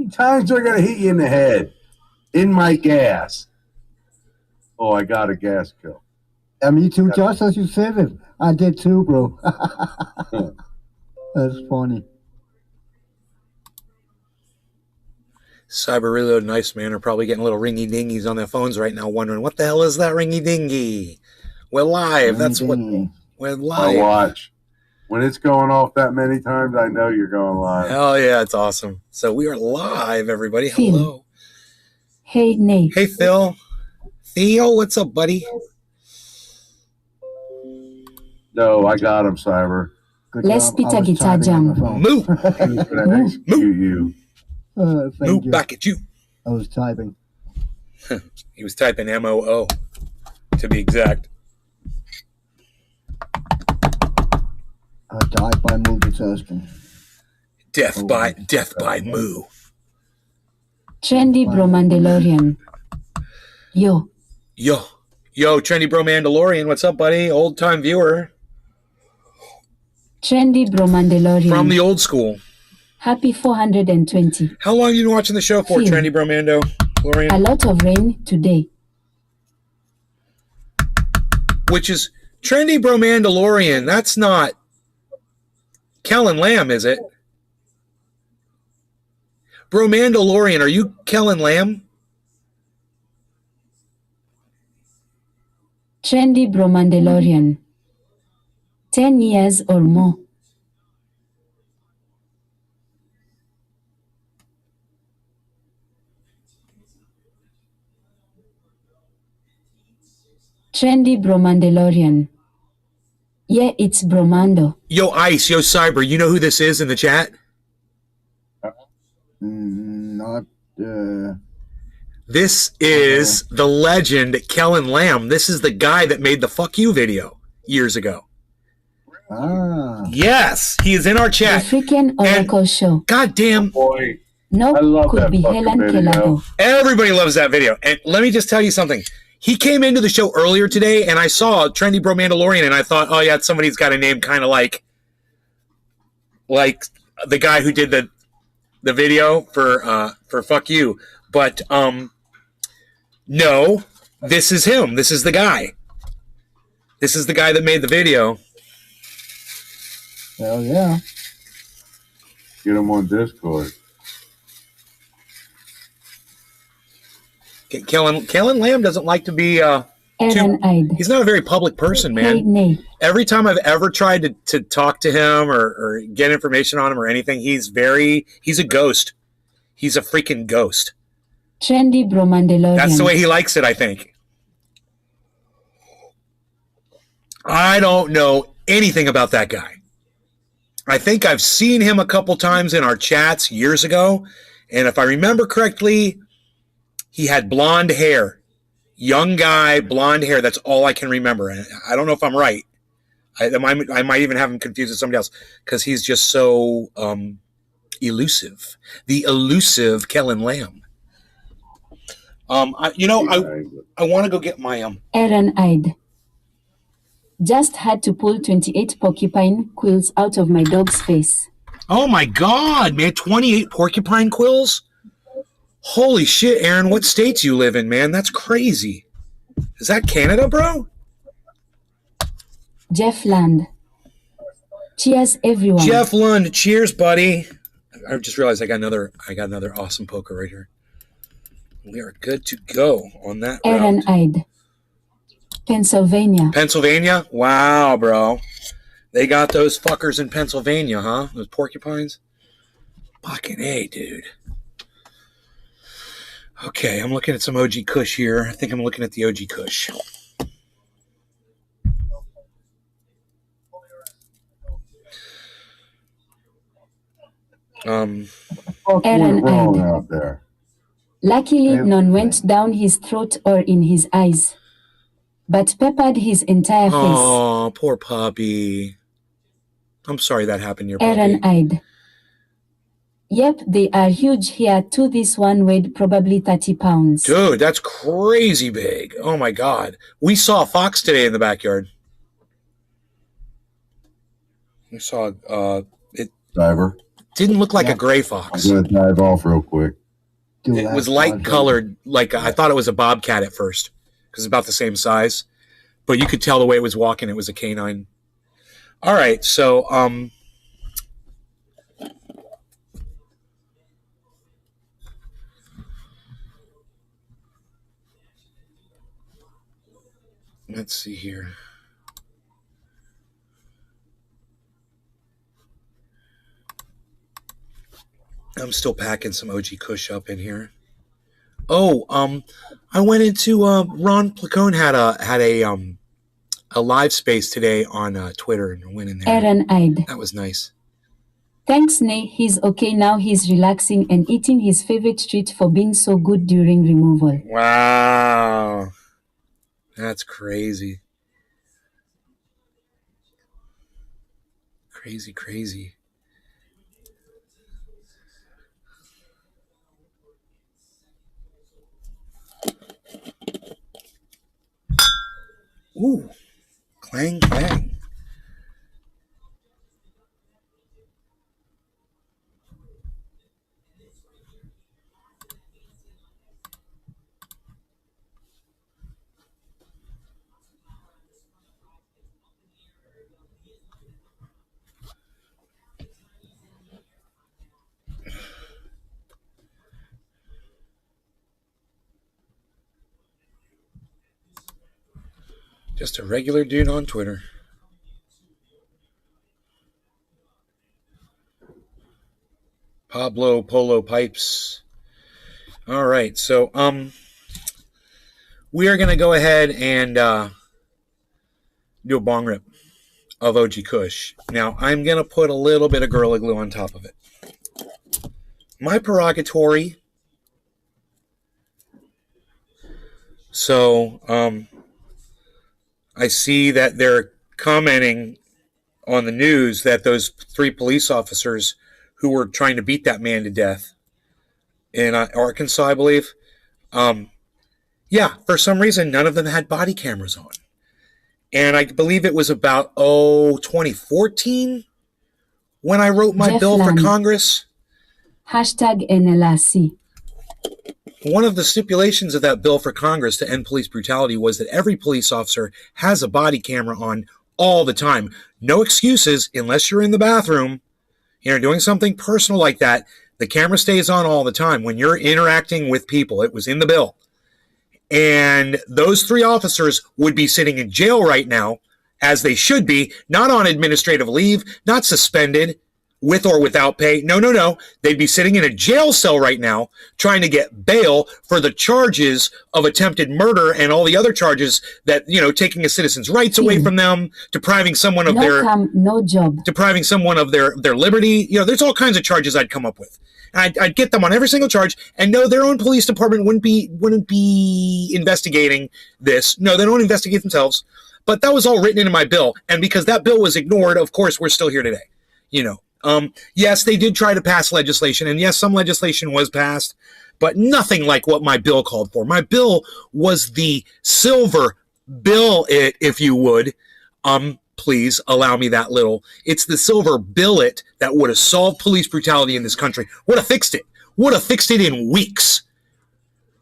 many times do I got to hit you in the head? In my gas. Oh, I got a gas kill. Me too, just as you said it. I did too, bro. That's funny. Cyber Reload and Iceman are probably getting little ringy dingies on their phones right now, wondering what the hell is that ringy dingy? We're live. That's what we're live. I watch. When it's going off that many times, I know you're going live. Hell yeah, it's awesome. So we are live, everybody. Hello. Hey, Nate. Hey, Phil. Theo, what's up, buddy? No, I got him, Cyber. Let's beat a guitar jam. Move. you. Move back at you. I was typing. He was typing MOO, to be exact. I died by multitasking. Death by moo. Trendy Bro Mandalorian. Yo, Trendy Bro Mandalorian. What's up, buddy? Old time viewer. Trendy Bro Mandalorian. From the old school. Happy 420. How long have you been watching the show for, Phil. Trendy Bro Mandalorian? A lot of rain today. Which is Trendy Bro Mandalorian. That's not Kellen Lamb, is it? Bro Mandalorian, are you Kellen Lamb? Trendy Bro Mandalorian. 10 years or more. Trendy Bro Mandalorian. Yeah, it's Bromando. Yo, Ice, yo, Cyber, you know who this is in the chat? Not. This is the legend Kellen Lamb. This is the guy that made the Fuck You video years ago. Yes, he is in our chat. The freaking Oracle show. Goddamn. Boy, No, I love could that be fucking Helen video. Kelado. Everybody loves that video. And let me just tell you something. He came into the show earlier today, and I saw Trendy Bro Mandalorian, and I thought, oh, yeah, somebody's got a name kind of like the guy who did the video for Fuck You. But no, this is him. This is the guy. This is the guy that made the video. Hell yeah. Get him on Discord. Kellen Lamb doesn't like to be Aaron-eyed. he's not a very public person, Hey, man. Nate. Every time I've ever tried to talk to him or get information on him or anything, he's a ghost. He's a freaking ghost. Trendy Bro Mandalorian. That's the way he likes it, I think. I don't know anything about that guy. I think I've seen him a couple times in our chats years ago, and if I remember correctly, he had blonde hair. Young guy, blonde hair. That's all I can remember. And I don't know if I'm right. I might even have him confused with somebody else because he's just so elusive. The elusive Kellen Lamb. I want to go get my Aaron-eyed. Just had to pull 28 porcupine quills out of my dog's face. Oh my God, man! 28 porcupine quills. Holy shit, Aaron! What states you live in, man? That's crazy. Is that Canada, bro? Jeff Land. Cheers, everyone. Jeff Lund, cheers, buddy. I just realized I got another awesome poker right here. We are good to go on that route. Aaron-eyed. Pennsylvania. Pennsylvania? Wow, bro. They got those fuckers in Pennsylvania, huh? Those porcupines? Fucking A, dude. Okay, I'm looking at some OG Kush here. I think I'm looking at the OG Kush. Aaron-eyed. out there. Luckily, none went down his throat or in his eyes, but peppered his entire face. Oh, poor puppy. I'm sorry that happened to your puppy. Aaron-eyed. Yep, they are huge here too. This one weighed probably 30 pounds. Dude, that's crazy big. Oh my God. We saw a fox today in the backyard. We saw it. Diver. Didn't look like Yeah. a gray I'm fox. gonna dive off real quick. Do It that was light one. colored, like I thought it was a bobcat at first because it's about the same size, but you could tell the way it was walking. It was a canine. All right, so let's see here. I'm still packing some OG Kush up in here. Oh, I went into Ron Placone had a live space today on Twitter and went in there. Aaron eyed. That was nice. Thanks, Nay. He's okay now. He's relaxing and eating his favorite treat for being so good during removal. Wow, that's crazy. Crazy. Ooh, clang, clang. Just a regular dude on Twitter. Pablo Polo Pipes. All right, so we are gonna go ahead and do a bong rip of OG Kush. Now I'm gonna put a little bit of Gorilla Glue on top of it. My prerogatory. So I see that they're commenting on the news that those 3 police officers who were trying to beat that man to death in Arkansas, I believe, yeah, for some reason, none of them had body cameras on. And I believe it was about, 2014 when I wrote my Jeff bill for Land. Congress. Hashtag NLRC. One of the stipulations of that bill for Congress to end police brutality was that every police officer has a body camera on all the time. No excuses unless you're in the bathroom, doing something personal like that. The camera stays on all the time when you're interacting with people. It was in the bill. And those 3 officers would be sitting in jail right now, as they should be, not on administrative leave, not suspended, with or without pay. No. They'd be sitting in a jail cell right now trying to get bail for the charges of attempted murder and all the other charges that, taking a citizen's rights away from them, depriving someone of No job. depriving someone of their liberty. There's all kinds of charges I'd come up with. I'd get them on every single charge, and no, their own police department wouldn't be investigating this. No, they don't investigate themselves. But that was all written into my bill, and because that bill was ignored, of course, we're still here today. Yes, they did try to pass legislation, and yes, some legislation was passed, but nothing like what my bill called for. My bill was the silver bill, if you would. Please allow me that little. It's the silver billet that would have solved police brutality in this country. Would have fixed it. Would have fixed it in weeks.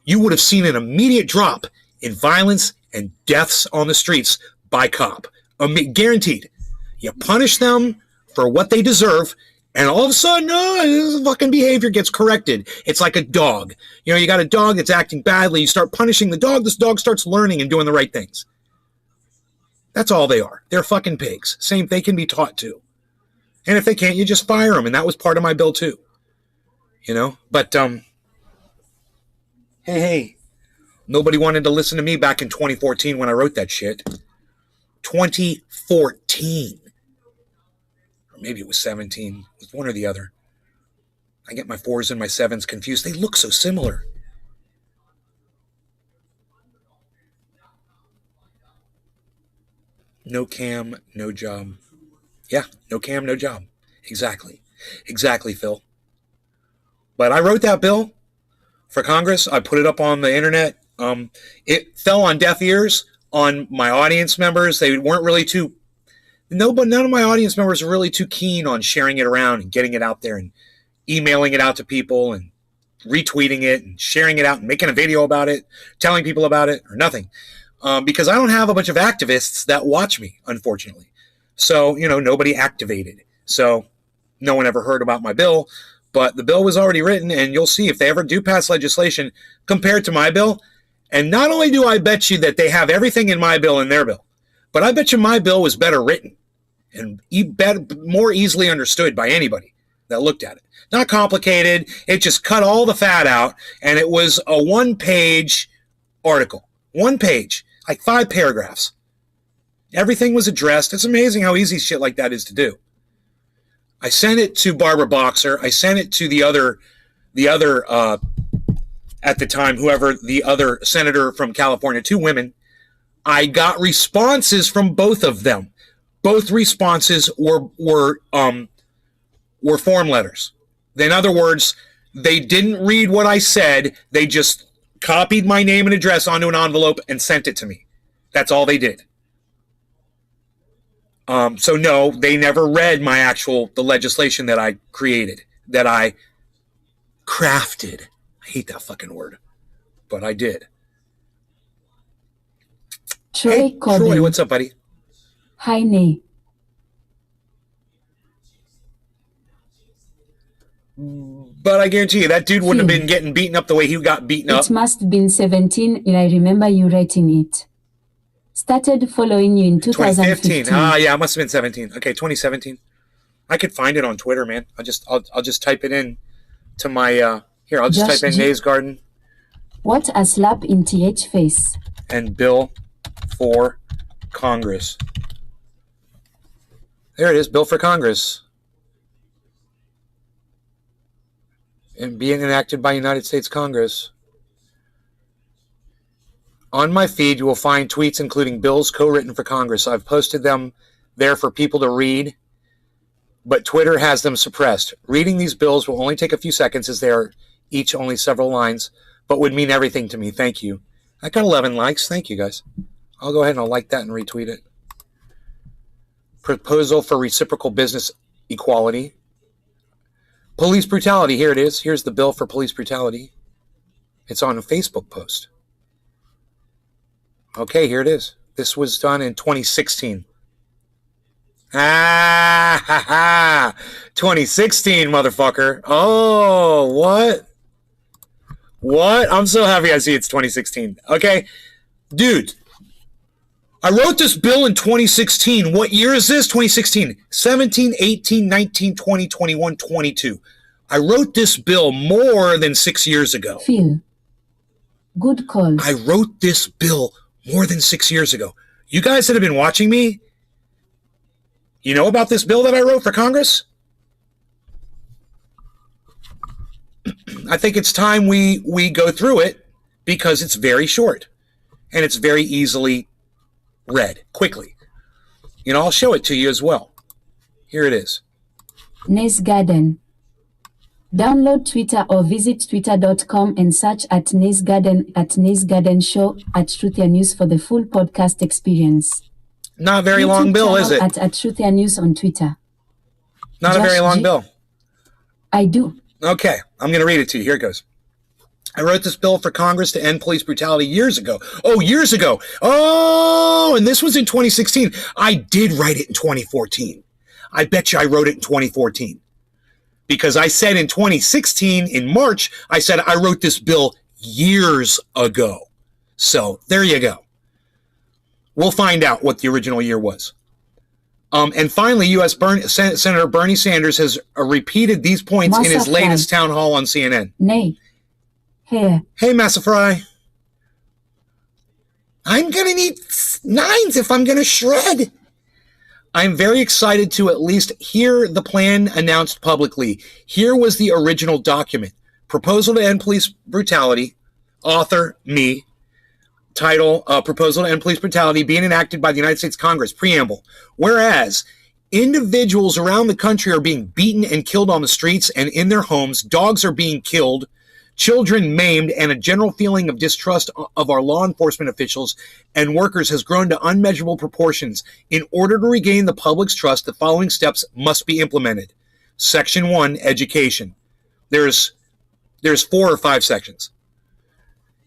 You would have seen an immediate drop in violence and deaths on the streets by cop. Guaranteed. You punish them for what they deserve, and all of a sudden, this fucking behavior gets corrected. It's like a dog. You got a dog that's acting badly. You start punishing the dog. This dog starts learning and doing the right things. That's all they are. They're fucking pigs. Same, they can be taught to. And if they can't, you just fire them. And that was part of my bill too. But, hey, nobody wanted to listen to me back in 2014 when I wrote that shit. 2014. Or maybe it was 17. It was one or the other. I get my 4s and my 7s confused. They look so similar. No cam, no job. Yeah, no cam, no job. Exactly, Phil. But I wrote that bill for Congress. I put it up on the internet. It fell on deaf ears on my audience members. They weren't really none of my audience members were really too keen on sharing it around and getting it out there and emailing it out to people and retweeting it and sharing it out and making a video about it, telling people about it, or nothing. Because I don't have a bunch of activists that watch me, unfortunately. So, nobody activated. So no one ever heard about my bill, but the bill was already written, and you'll see if they ever do pass legislation compared to my bill. And not only do I bet you that they have everything in my bill in their bill, but I bet you my bill was better written and more easily understood by anybody that looked at it. Not complicated. It just cut all the fat out, and it was a 1-page article. 1 page, like 5 paragraphs. Everything was addressed. It's amazing how easy shit like that is to do. I sent it to Barbara Boxer. I sent it to the other at the time, whoever the other senator from California, 2 women. I got responses from both of them. Both responses were form letters. In other words, they didn't read what I said. They just copied my name and address onto an envelope and sent it to me. That's all they did. So no, they never read the legislation that I created, that I crafted. I hate that fucking word, but I did. Troy Corbin. Troy, what's up, buddy? Hi, Nay. But I guarantee you, that dude wouldn't have been getting beaten up the way he got beaten up. It must have been 17. I remember you writing it. Started following you in 2015. 2015. Yeah, it must have been 17. Okay, 2017. I could find it on Twitter, man. I'll just type it in to my here. I'll just type in Nay's Garden. What a slap in TH face. And bill for Congress. There it is, bill for Congress. And being enacted by United States Congress. On my feed, you will find tweets including bills co-written for Congress. I've posted them there for people to read, but Twitter has them suppressed. Reading these bills will only take a few seconds as they are each only several lines, but would mean everything to me. Thank you. I got 11 likes. Thank you, guys. I'll go ahead and I'll like that and retweet it. Proposal for reciprocal business equality. Police brutality. Here it is. Here's the bill for police brutality. It's on a Facebook post. Okay, here it is. This was done in 2016. 2016, motherfucker. Oh, what? What? I'm so happy I see it's 2016. Okay, dude. I wrote this bill in 2016. What year is this? 2016. 17, 18, 19, 20, 21, 22. I wrote this bill more than 6 years ago. Phil. Good call. I wrote this bill more than 6 years ago. You guys that have been watching me, you know about this bill that I wrote for Congress? I think it's time we go through it because it's very short and it's very easily read quickly. I'll show it to you as well. Here it is. Nay's Garden. Download Twitter or visit twitter.com and search at Nay's Garden at Nay's Garden Show at Truthia News for the full podcast experience. Not a very long bill, is it? At Truthia News on Twitter. Not a very long bill. I do. Okay, I'm going to read it to you. Here it goes. I wrote this bill for Congress to end police brutality years ago. Oh, years ago. Oh, and this was in 2016. I did write it in 2014. I bet you I wrote it in 2014. Because I said in 2016, in March, I said I wrote this bill years ago. So there you go. We'll find out what the original year was. And finally, U.S. Senator Bernie Sanders has repeated these points in his latest town hall on CNN. Nay. Here. Hey, Massa Fry. I'm going to need 9s if I'm going to shred. I'm very excited to at least hear the plan announced publicly. Here was the original document. Proposal to end police brutality. Author, me. Title, Proposal to End Police Brutality being enacted by the United States Congress. Preamble. Whereas individuals around the country are being beaten and killed on the streets and in their homes, dogs are being killed, children maimed, and a general feeling of distrust of our law enforcement officials and workers has grown to unmeasurable proportions. In order to regain the public's trust, the following steps must be implemented. Section 1, education. There's 4 or 5 sections.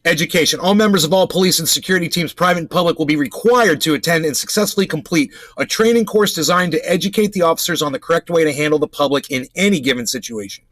Education. All members of all police and security teams, private and public, will be required to attend and successfully complete a training course designed to educate the officers on the correct way to handle the public in any given situation.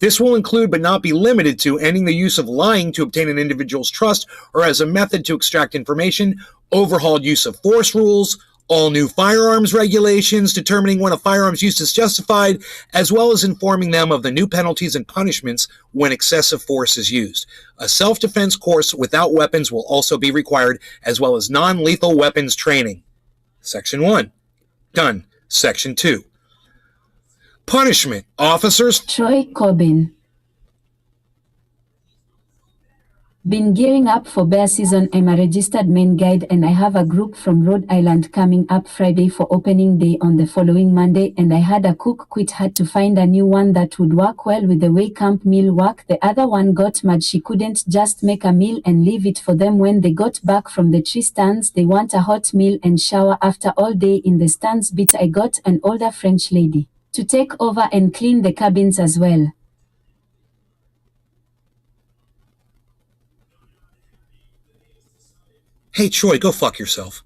This will include, but not be limited to, ending the use of lying to obtain an individual's trust or as a method to extract information, overhauled use of force rules, all new firearms regulations, determining when a firearm's use is justified, as well as informing them of the new penalties and punishments when excessive force is used. A self-defense course without weapons will also be required, as well as non-lethal weapons training. Section 1. Done. Section 2. Punishment. Officers. Troy Corbin. Been gearing up for bear season. I'm a registered Maine guide and I have a group from Rhode Island coming up Friday for opening day on the following Monday, and I had a cook quit, had to find a new one that would work well with the way camp meal work. The other one got mad she couldn't just make a meal and leave it for them when they got back from the tree stands. They want a hot meal and shower after all day in the stands. But I got an older French lady to take over and clean the cabins as well. Hey, Troy, go fuck yourself.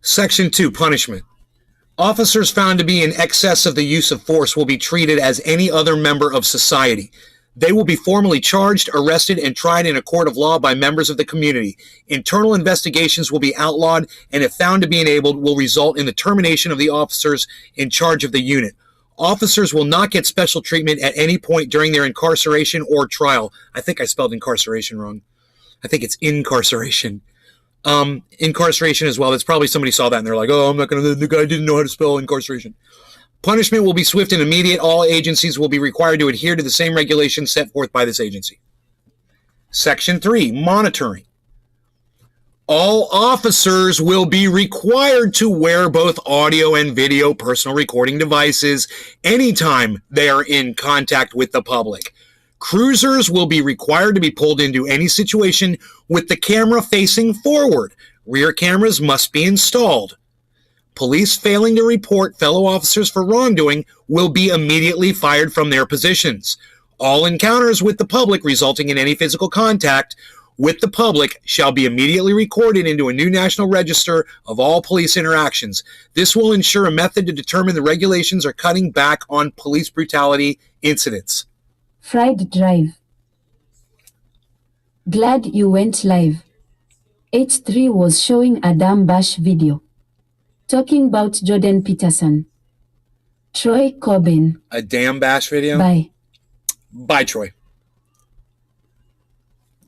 Section 2, punishment. Officers found to be in excess of the use of force will be treated as any other member of society. They will be formally charged, arrested, and tried in a court of law by members of the community. Internal investigations will be outlawed, and if found to be enabled, will result in the termination of the officers in charge of the unit. Officers will not get special treatment at any point during their incarceration or trial. I think I spelled incarceration wrong. I think it's incarceration. Incarceration as well. That's probably somebody saw that and they're like, oh, I'm not going to, the guy didn't know how to spell incarceration. Punishment will be swift and immediate. All agencies will be required to adhere to the same regulations set forth by this agency. Section 3, monitoring. All officers will be required to wear both audio and video personal recording devices anytime they are in contact with the public. Cruisers will be required to be pulled into any situation with the camera facing forward. Rear cameras must be installed. Police failing to report fellow officers for wrongdoing will be immediately fired from their positions. All encounters with the public resulting in any physical contact with the public shall be immediately recorded into a new national register of all police interactions. This will ensure a method to determine the regulations are cutting back on police brutality incidents. Fried Drive. Glad you went live. H3 was showing a damn bash video talking about Jordan Peterson. Troy Corbin. A damn bash video? Bye. Bye, Troy.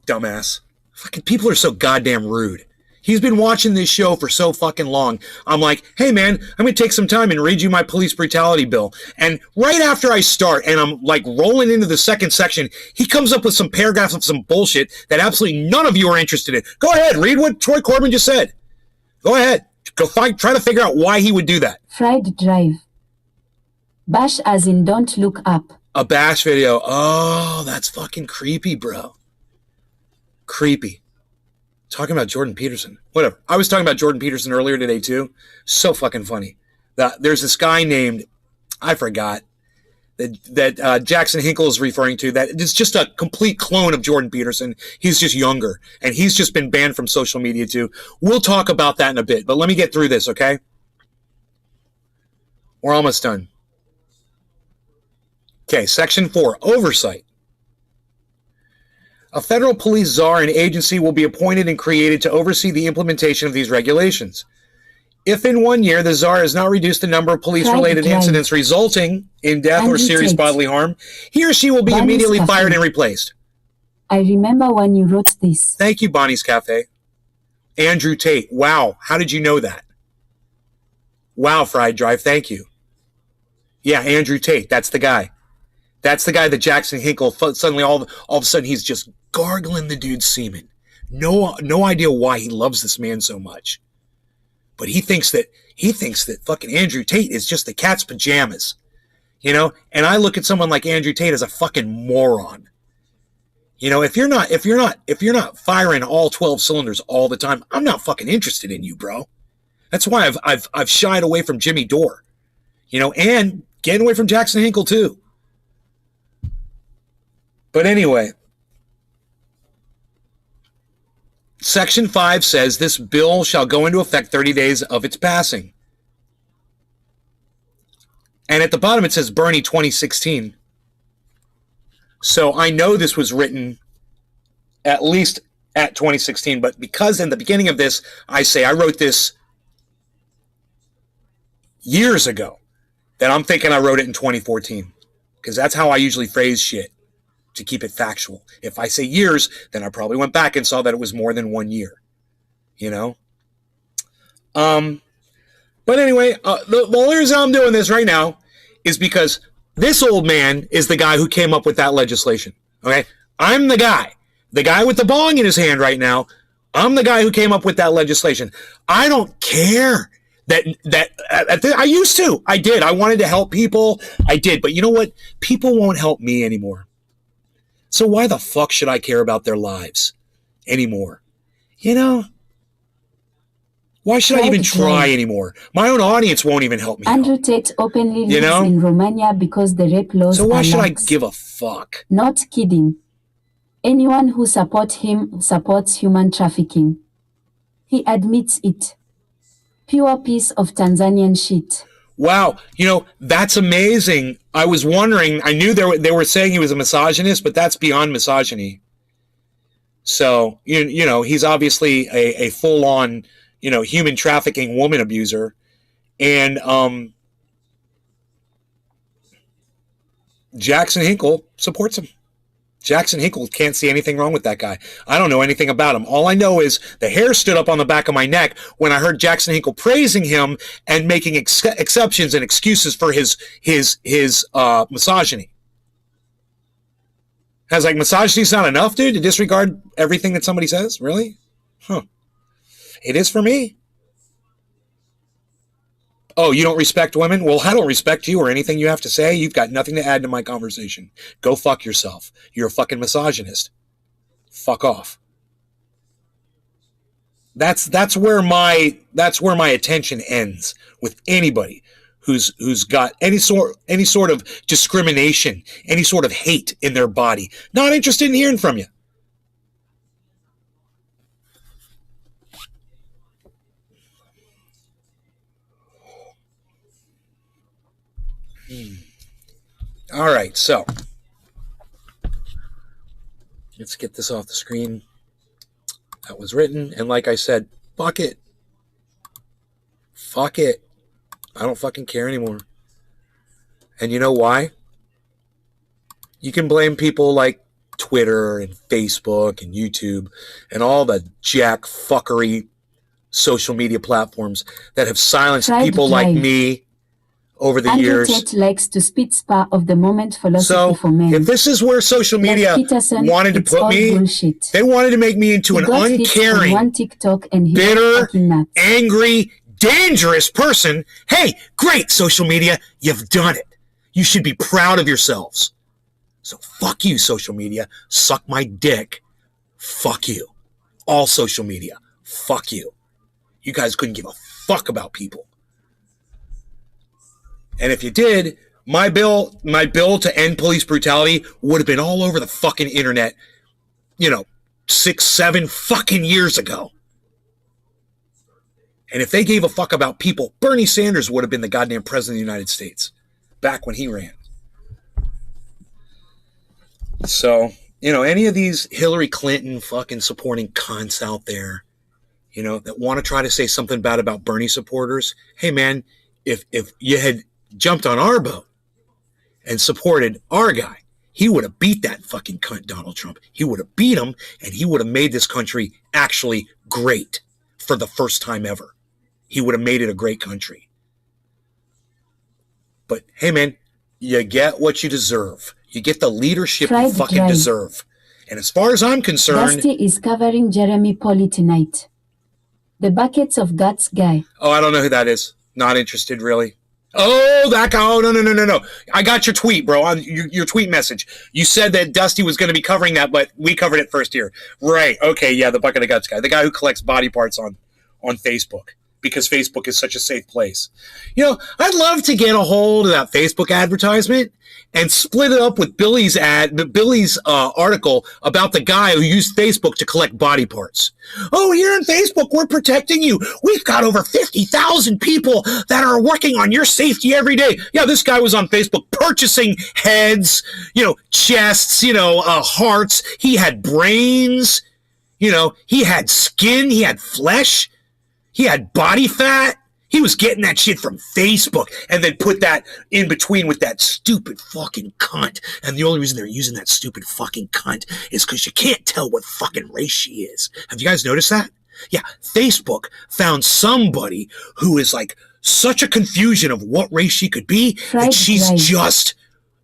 Dumbass. Fucking people are so goddamn rude. He's been watching this show for so fucking long. I'm like, hey man, I'm going to take some time and read you my police brutality bill. And right after I start and I'm like rolling into the second section, he comes up with some paragraphs of some bullshit that absolutely none of you are interested in. Go ahead, read what Troy Corbin just said. Go ahead. Try to figure out why he would do that. Fried Drive. Bash as in don't look up. A bash video. Oh, that's fucking creepy, bro. Creepy. Talking about Jordan Peterson. Whatever. I was talking about Jordan Peterson earlier today, too. So fucking funny. There's this guy named, I forgot, that Jackson Hinkle is referring to, that is just a complete clone of Jordan Peterson. He's just younger. And he's just been banned from social media, too. We'll talk about that in a bit. But let me get through this, okay? We're almost done. Okay, Section 4, Oversight. A federal police czar and agency will be appointed and created to oversee the implementation of these regulations. If in 1 year the czar has not reduced the number of police-related incidents resulting in death or serious bodily harm, he or she will be immediately fired and replaced. I remember when you wrote this. Thank you, Bonnie's Cafe. Andrew Tate. Wow, how did you know that? Wow, Fried Drive, thank you. Yeah, Andrew Tate, that's the guy. That's the guy that Jackson Hinkle suddenly all of a sudden he's just gargling the dude's semen. No idea why he loves this man so much. But he thinks that fucking Andrew Tate is just the cat's pajamas. You know? And I look at someone like Andrew Tate as a fucking moron. You know, if you're not firing all 12 cylinders all the time, I'm not fucking interested in you, bro. That's why I've shied away from Jimmy Dore. You know, and getting away from Jackson Hinkle too. But anyway, Section 5 says this bill shall go into effect 30 days of its passing. And at the bottom it says Bernie 2016. So I know this was written at least at 2016, but because in the beginning of this, I say I wrote this years ago, that I'm thinking I wrote it in 2014, because that's how I usually phrase shit to keep it factual. If I say years, then I probably went back and saw that it was more than 1 year, you know? But anyway, the reason I'm doing this right now is because this old man is the guy who came up with that legislation, okay? I'm the guy with the bong in his hand right now. I'm the guy who came up with that legislation. I don't care I used to. I did. I wanted to help people. I did. But you know what? People won't help me anymore. So why the fuck should I care about their lives anymore? You know? Why should I even try anymore? My own audience won't even help me Andrew out. Tate openly lives in Romania because the rape laws So why are should lax. I give a fuck? Not kidding. Anyone who supports him supports human trafficking. He admits it. Pure piece of Tanzanian shit. Wow, you know, that's amazing. I was wondering, I knew they were saying he was a misogynist, but that's beyond misogyny. So, you know, he's obviously a full-on, you know, human trafficking woman abuser. And Jackson Hinkle supports him. Jackson Hinkle can't see anything wrong with that guy. I don't know anything about him. All I know is the hair stood up on the back of my neck when I heard Jackson Hinkle praising him and making exceptions and excuses for his misogyny. I was like, misogyny's not enough, dude, to disregard everything that somebody says? Really? Huh. It is for me. Oh, you don't respect women? Well, I don't respect you or anything you have to say. You've got nothing to add to my conversation. Go fuck yourself. You're a fucking misogynist. Fuck off. That's where my attention ends with anybody who's got any sort of discrimination, any sort of hate in their body. Not interested in hearing from you. All right, so let's get this off the screen. That was written, and like I said, fuck it. Fuck it. I don't fucking care anymore. And you know why? You can blame people like Twitter and Facebook and YouTube and all the jack fuckery social media platforms that have silenced people like me over the years. Andrew Tate likes to spit spar of the moment philosophy for men. If this is where social media wanted to put me, bullshit. They wanted to make me into an uncaring, bitter, angry, dangerous person. Hey, great, social media. You've done it. You should be proud of yourselves. So fuck you, social media. Suck my dick. Fuck you. All social media. Fuck you. You guys couldn't give a fuck about people. And if you did, my bill to end police brutality would have been all over the fucking internet, 6, 7 fucking years ago. And if they gave a fuck about people, Bernie Sanders would have been the goddamn president of the United States back when he ran. So, any of these Hillary Clinton fucking supporting cunts out there, that want to try to say something bad about Bernie supporters, hey man, if you had jumped on our boat and supported our guy, he would have beat that fucking cunt Donald Trump. He would have beat him, and he would have made this country actually great for the first time ever. He would have made it a great country. But hey man, you get what you deserve. You get the leadership you fucking deserve. And as far as I'm concerned, Dusty is covering Jeremy Polly tonight. The Buckets of Guts guy. Oh, I don't know who that is. Not interested, really. Oh, that guy. Oh, no. I got your tweet, bro. On your tweet message. You said that Dusty was going to be covering that, but we covered it first here. Right. Okay, yeah, the Bucket of Guts guy. The guy who collects body parts on Facebook. because Facebook is such a safe place. You know, I'd love to get a hold of that Facebook advertisement and split it up with Billy's article about the guy who used Facebook to collect body parts. Oh, here on Facebook, we're protecting you. We've got over 50,000 people that are working on your safety every day. Yeah, this guy was on Facebook purchasing heads, chests, hearts. He had brains, he had skin, he had flesh, he had body fat. He was getting that shit from Facebook and then put that in between with that stupid fucking cunt. And the only reason they're using that stupid fucking cunt is because you can't tell what fucking race she is. Have you guys noticed that? Yeah, Facebook found somebody who is like such a confusion of what race she could be that she's just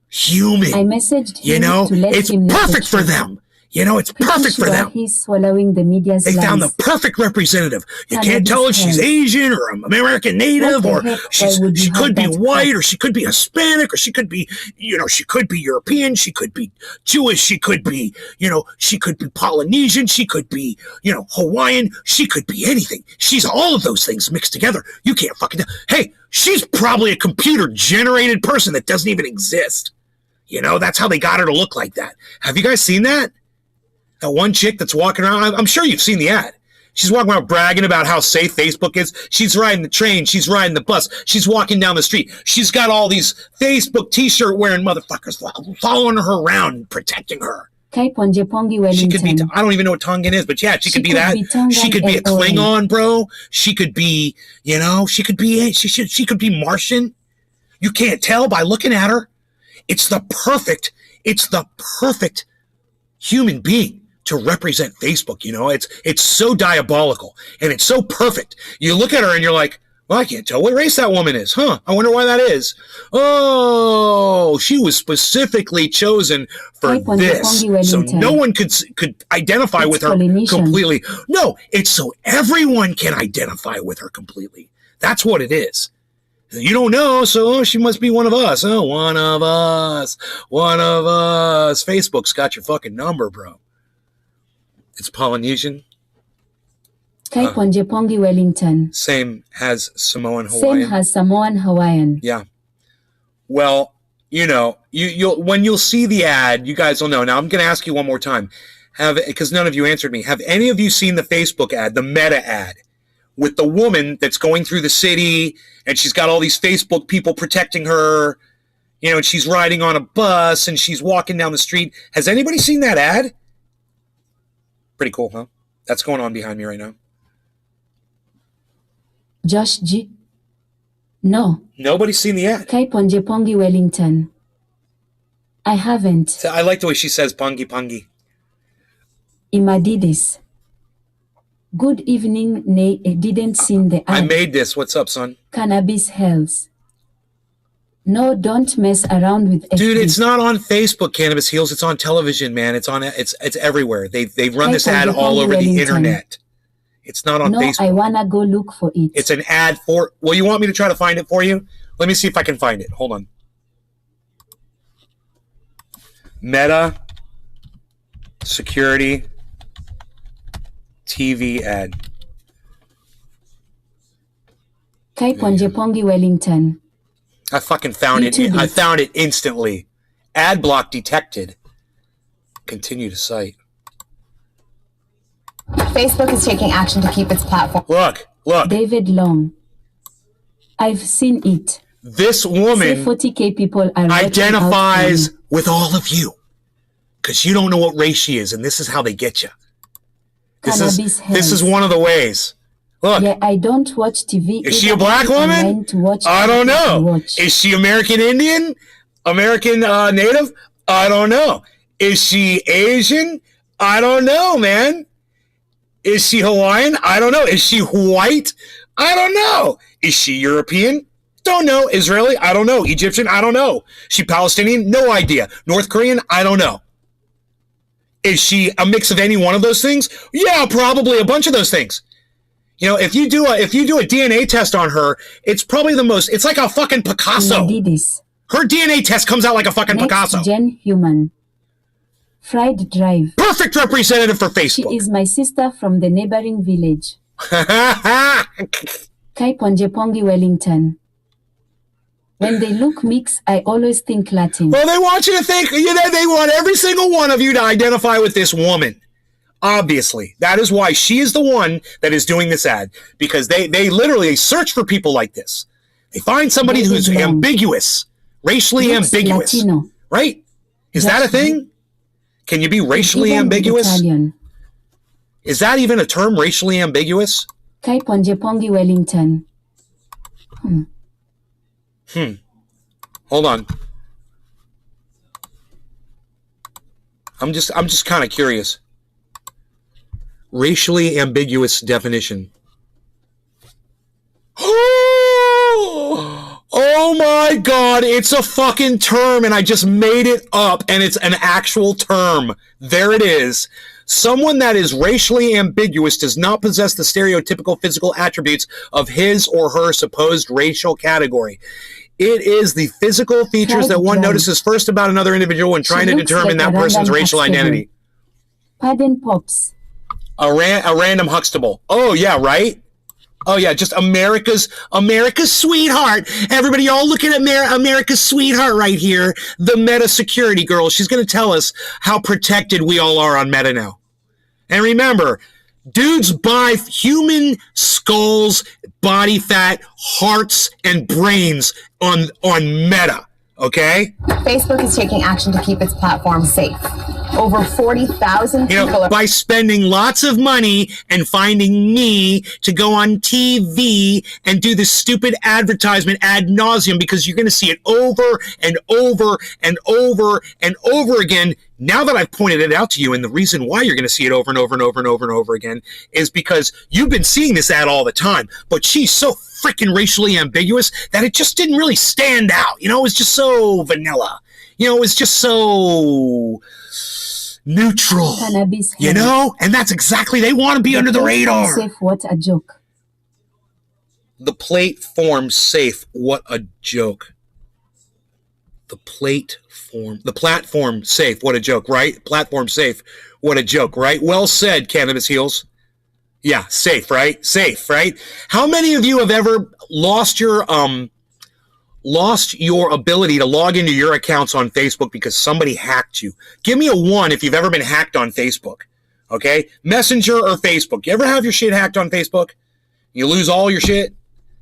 human. I messaged him to let it's him know perfect for them. It's perfect for them. He's swallowing the media's They found the perfect representative. You can't tell if she's Asian or American Native or she could be white or she could be Hispanic or she could be, she could be European. She could be Jewish. She could be, she could be Polynesian. She could be, Hawaiian. She could be anything. She's all of those things mixed together. You can't fucking tell. Hey, she's probably a computer generated person that doesn't even exist. That's how they got her to look like that. Have you guys seen that? That one chick that's walking around, I'm sure you've seen the ad. She's walking around bragging about how safe Facebook is. She's riding the train. She's riding the bus. She's walking down the street. She's got all these Facebook t-shirt wearing motherfuckers following her around and protecting her. She could be, I don't even know what Tongan is, but yeah, she could be that. She could be a Klingon, bro. She could be, she could be Martian. You can't tell by looking at her. It's the perfect human being to represent Facebook. It's so diabolical and it's so perfect. You look at her and you're like, well, I can't tell what race that woman is. I wonder why that is. Oh, she was specifically chosen for this. So no one could identify with her completely. No, it's so everyone can identify with her completely. That's what it is. You don't know, so she must be one of us. Oh, one of us. Facebook's got your fucking number, bro. It's Polynesian. Ponjepongi Wellington. Same as Samoan Hawaiian. Yeah. Well, you'll when you'll see the ad, you guys will know. Now I'm going to ask you one more time, because none of you answered me. Have any of you seen the Facebook ad, the Meta ad, with the woman that's going through the city and she's got all these Facebook people protecting her, and she's riding on a bus and she's walking down the street? Has anybody seen that ad? Pretty cool, huh? That's going on behind me right now. Josh G. No. Nobody's seen the ad. Ponjepongi Wellington. I haven't. I like the way she says Pongi. Imadidis. Good evening, Nay. Didn't see the ad. I made this. What's up, son? Cannabis Heals. No, don't mess around with FB. Dude, it's not on Facebook, Cannabis Heals. It's on television, man. It's everywhere. They've run this ad all over the internet. It's not on Facebook. I wanna go look for it. It's an ad for. Well, you want me to try to find it for you? Let me see if I can find it. Hold on. Meta security TV ad. Ponjepongi Wellington. I fucking found it. I found it instantly. Ad block detected. Continue to cite. Facebook is taking action to keep its platform. Look. David Long. I've seen it. This woman 40K people are identifies with all of you because you don't know what race she is, and this is how they get you. This is one of the ways. Look. Yeah, I don't watch TV. Is she a black woman? I don't know. Is she American Indian? American Native? I don't know. Is she Asian? I don't know, man. Is she Hawaiian? I don't know. Is she white? I don't know. Is she European? Don't know. Israeli? I don't know. Egyptian? I don't know. Is she Palestinian? No idea. North Korean? I don't know. Is she a mix of any one of those things? Yeah, probably a bunch of those things. If you do a DNA test on her, it's probably it's like a fucking Picasso. Her DNA test comes out like a fucking Picasso. Gen human. Fried Drive. Perfect representative for Facebook. She is my sister from the neighboring village. Kai Ponjepongi Wellington. When they look mixed, I always think Latin. Well, they want you to think, they want every single one of you to identify with this woman. Obviously. That is why she is the one that is doing this ad. Because they literally search for people like this. They find somebody who's ambiguous. Racially Looks ambiguous. Latino. Right? Is that a thing? Can you be racially Even ambiguous? Italian. Is that even a term, racially ambiguous? Kai Ponjepongi Wellington. Hold on. I'm just kind of curious. Racially ambiguous definition. Oh my God, it's a fucking term and I just made it up and it's an actual term. There it is. Someone that is racially ambiguous does not possess the stereotypical physical attributes of his or her supposed racial category. It is the physical features that one notices first about another individual when trying to determine that person's racial identity. Pardon Pops. A random Huxtable. Oh, yeah, right? Oh, yeah, just America's sweetheart. Everybody, y'all looking at America's sweetheart right here. The Meta security girl. She's going to tell us how protected we all are on Meta now. And remember, dudes buy human skulls, body fat, hearts, and brains on Meta, okay? Facebook is taking action to keep its platform safe. Over 40,000 people by spending lots of money and finding me to go on TV and do this stupid advertisement ad nauseum because you're going to see it over and over and over and over again. Now that I've pointed it out to you, and the reason why you're going to see it over and over and over and over and over again is because you've been seeing this ad all the time, but she's so freaking racially ambiguous that it just didn't really stand out. It was just so vanilla. It was just so neutral, Cannabis and that's exactly, they want to be under the radar. Safe, what a joke. The platform safe, what a joke. The platform safe, what a joke, right? Platform safe, what a joke, right? Well said, Cannabis Heels. Yeah, safe, right? Safe, right? How many of you have ever lost your ability to log into your accounts on Facebook because somebody hacked you? Give me a 1 if you've ever been hacked on Facebook. Okay? Messenger or Facebook. You ever have your shit hacked on Facebook? You lose all your shit?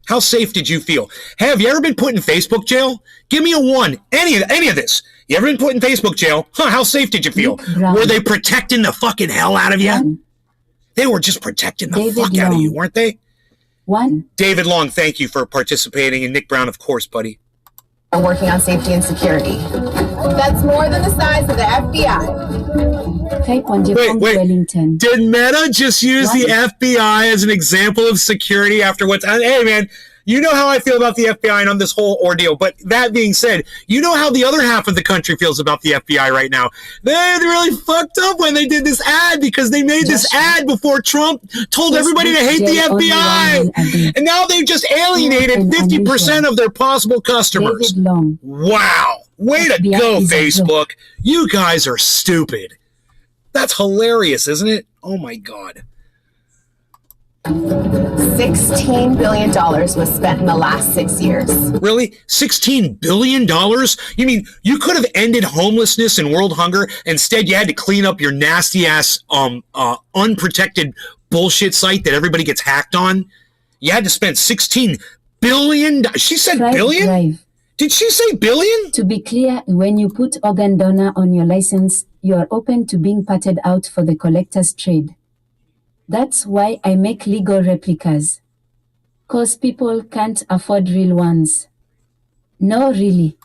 How safe did you feel? Hey, have you ever been put in Facebook jail? Give me a 1. Any of this. You ever been put in Facebook jail? How safe did you feel? Were they protecting the fucking hell out of you? They were just protecting the fuck out of you, weren't they? 1. David Long, thank you for participating. And Nick Brown, of course, buddy. are working on safety and security. That's more than the size of the FBI. Wait. Wellington. Did Meta just use the FBI as an example of security after what's... Hey, man, you know how I feel about the FBI and on this whole ordeal. But that being said, you know how the other half of the country feels about the FBI right now. They really fucked up when they did this ad because they made this ad before Trump told everybody to hate the FBI. And now they've just alienated 50% of their possible customers. Wow. Way to go, Facebook. You guys are stupid. That's hilarious, isn't it? Oh, my God. $16 billion was spent in the last 6 years. Really? $16 billion? You mean you could have ended homelessness and world hunger? Instead, you had to clean up your nasty-ass, unprotected bullshit site that everybody gets hacked on? You had to spend $16 billion? She said billion? Drive. Did she say billion? To be clear, when you put organ donor on your license, you are open to being patted out for the collector's trade. That's why I make legal replicas. 'Cause people can't afford real ones. No, really.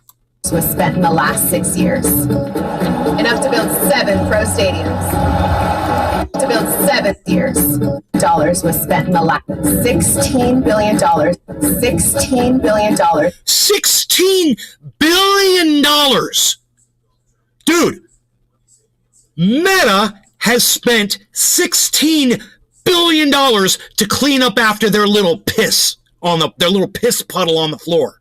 Was spent in the last 6 years. Enough to build 7 pro stadiums. To build 7 years. Dollars was spent in the last $16 billion. $16 billion. $16 billion. Dude, Meta has spent $16 billion to clean up after their little piss on their little piss puddle on the floor.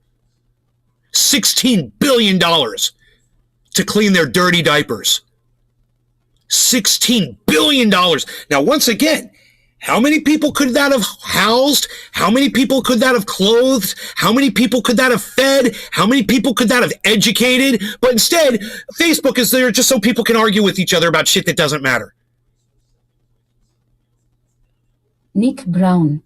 $16 billion to clean their dirty diapers. $16 billion. Now, once again, How many people could that have housed? How many people could that have clothed? How many people could that have fed? How many people could that have educated? But instead, Facebook is there just so people can argue with each other about shit that doesn't matter. Nick Brown.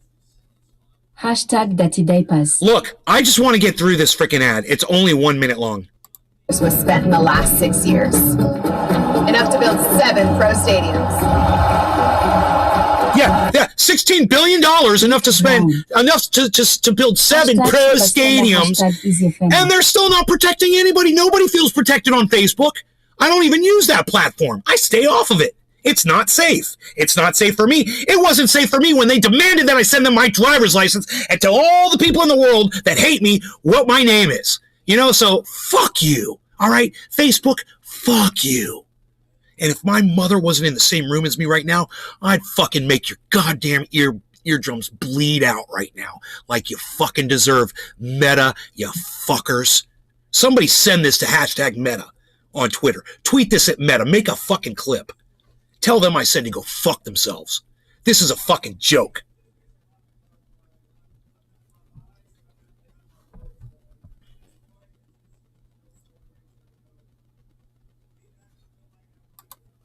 Hashtag Dirty Diapers. Look, I just want to get through this freaking ad. It's only 1 minute long. Was spent in the last 6 years. Enough to build 7 pro stadiums. Yeah, $16 billion, enough to spend, enough to build 7 Hashtag pro Superstar, stadiums, hashtag Easy FM. and they're still not protecting anybody. Nobody feels protected on Facebook. I don't even use that platform. I stay off of it. It's not safe. It's not safe for me. It wasn't safe for me when they demanded that I send them my driver's license and tell all the people in the world that hate me what my name is. You know, so fuck you. All right? Facebook, fuck you. And if my mother wasn't in the same room as me right now, I'd fucking make your goddamn eardrums bleed out right now like you fucking deserve. Meta, you fuckers. Somebody send this to hashtag Meta on Twitter. Tweet this at Meta. Make a fucking clip. Tell them I said to go fuck themselves. This is a fucking joke.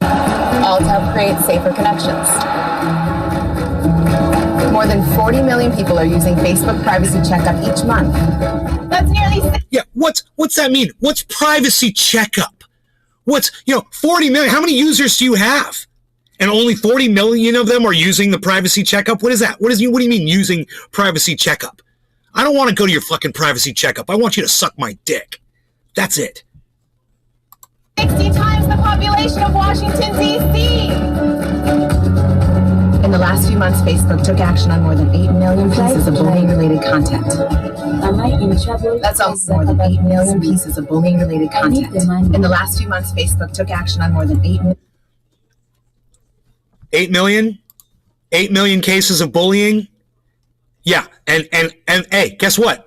All to help create safer connections. More than 40 million people are using Facebook Privacy Checkup each month. That's nearly Yeah, what's that mean? What's privacy checkup? What's, 40 million? How many users do you have? And only 40 million of them are using the privacy checkup? What is that? What do you mean using privacy checkup? I don't want to go to your fucking privacy checkup. I want you to suck my dick. That's it. 60 times the population of Washington, D.C. In the last few months, Facebook took action on more than 8 million pieces of bullying-related content. Am I in trouble? That's almost more than 8 million pieces of bullying-related content. In the last few months, Facebook took action on more than 8 million. 8 million? 8 million cases of bullying? Yeah, and hey, guess what?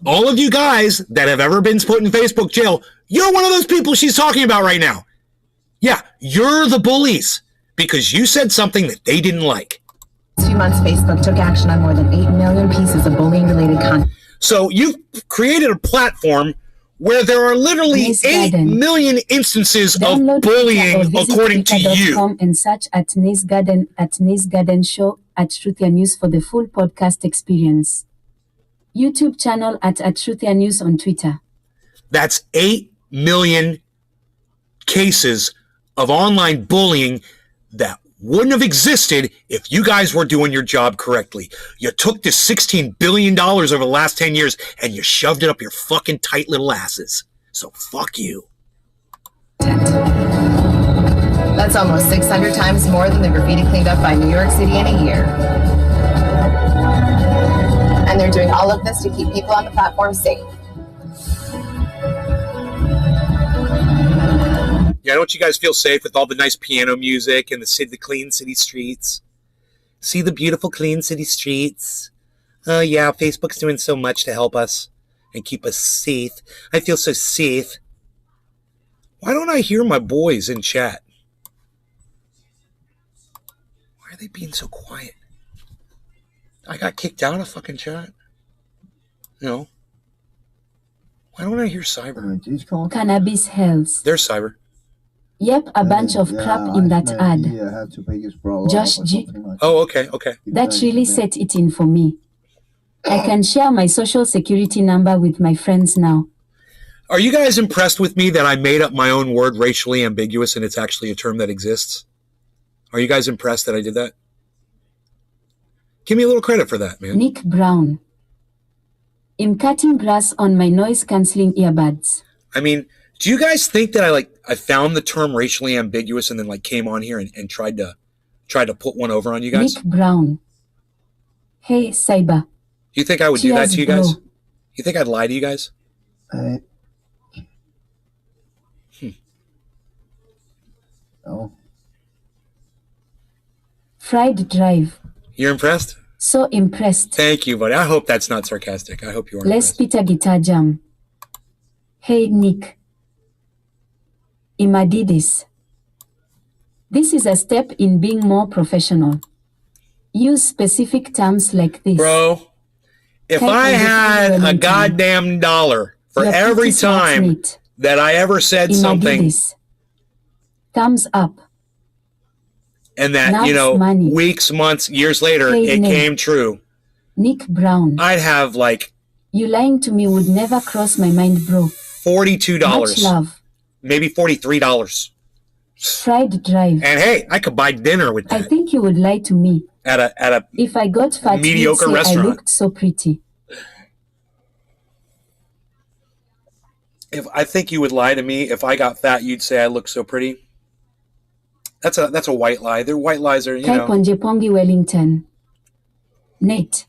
All of you guys that have ever been put in Facebook jail, you're one of those people she's talking about right now. Yeah, you're the bullies because you said something that they didn't like. Last few months, Facebook took action on more than 8 million pieces of bullying-related content. So you've created a platform where there are literally Nice 8 garden. million instances Download of bullying Twitter or visit according to you. twitter.com and search at Nice Garden at Nice Garden Show at Truthia News for the full podcast experience. YouTube channel at Truthia News on Twitter. That's 8 million cases of online bullying that wouldn't have existed if you guys were doing your job correctly. You took this $16 billion over the last 10 years and you shoved it up your fucking tight little asses. So fuck you. That's almost 600 times more than the graffiti cleaned up by New York City in a year. And they're doing all of this to keep people on the platform safe. Yeah, don't you guys feel safe with all the nice piano music and the clean city streets? See the beautiful clean city streets? Oh yeah, Facebook's doing so much to help us and keep us safe. I feel so safe. Why don't I hear my boys in chat? Why are they being so quiet? I got kicked out of fucking chat. Why don't I hear Cyber? Cannabis Health. There's Cyber. Yep, a bunch of crap in that ad. had to pay his bro Josh or G. something like Oh, okay. That really set it in for me. I can share my social security number with my friends now. Are you guys impressed with me that I made up my own word, racially ambiguous, and it's actually a term that exists? Are you guys impressed that I did that? Give me a little credit for that, man. Nick Brown. I'm cutting grass on my noise-canceling earbuds. I mean, do you guys think that I found the term racially ambiguous and then came on here and tried to put one over on you guys? Nick Brown. Hey, Cyber. Do you think I would do that Cheers, to you guys? bro. You think I'd lie to you guys? Oh. Fried Drive. You're impressed? So impressed. Thank you, buddy. I hope that's not sarcastic. I hope you are Les impressed. Peter Guitar Jam. Hey, Nick. Imadidis. This is a step in being more professional. Use specific terms like this. Bro, if Type I on the had phone a anytime. goddamn dollar for You're every pretty smart, time mate. that I ever said something Imadidis. Thumbs up. and that, Nuts money. weeks, months, years later, Paid it name. came true, Nick Brown. I'd have like You lying to me would never cross my mind, bro. $42, Much love. maybe $43. Fried drive. And hey, I could buy dinner with I that think you would lie to me. at a If I got fat, Mediocre you'd say restaurant. I looked so pretty. if I think you would lie to me if I got fat, you'd say I look so pretty. That's a white lie. Their white lies are, Type on Jepongi Wellington. Nate.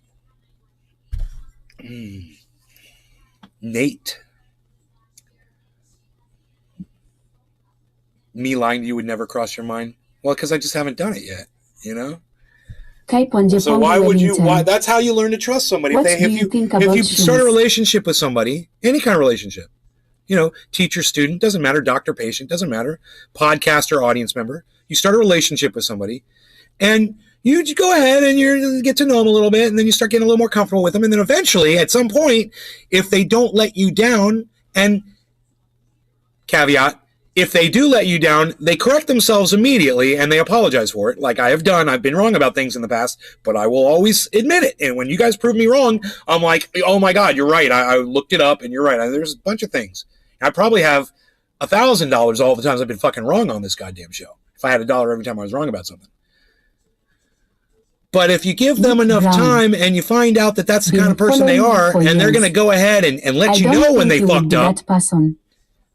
Nate. Me lying to you would never cross your mind. Well, because I just haven't done it yet, Type on Jepongi So why would you? Wellington. Why? That's how you learn to trust somebody. What if do you think if about you start a shoes? relationship with somebody, any kind of relationship, teacher, student, doesn't matter, doctor, patient, doesn't matter, podcaster, audience member. You start a relationship with somebody, and you just go ahead and you get to know them a little bit, and then you start getting a little more comfortable with them, and then eventually, at some point, if they don't let you down, and caveat, if they do let you down, they correct themselves immediately and they apologize for it, like I have done. I've been wrong about things in the past, but I will always admit it. And when you guys prove me wrong, I'm like, oh my God, you're right. I looked it up and you're right. There's a bunch of things. I probably have $1,000 all the times I've been fucking wrong on this goddamn show. If I had $1 every time I was wrong about something. But if you give them enough Brown. time and you find out that that's the Been kind of person they following you are, for and they're years. going to go ahead and let I you don't know when think they you would fucked be up, that person.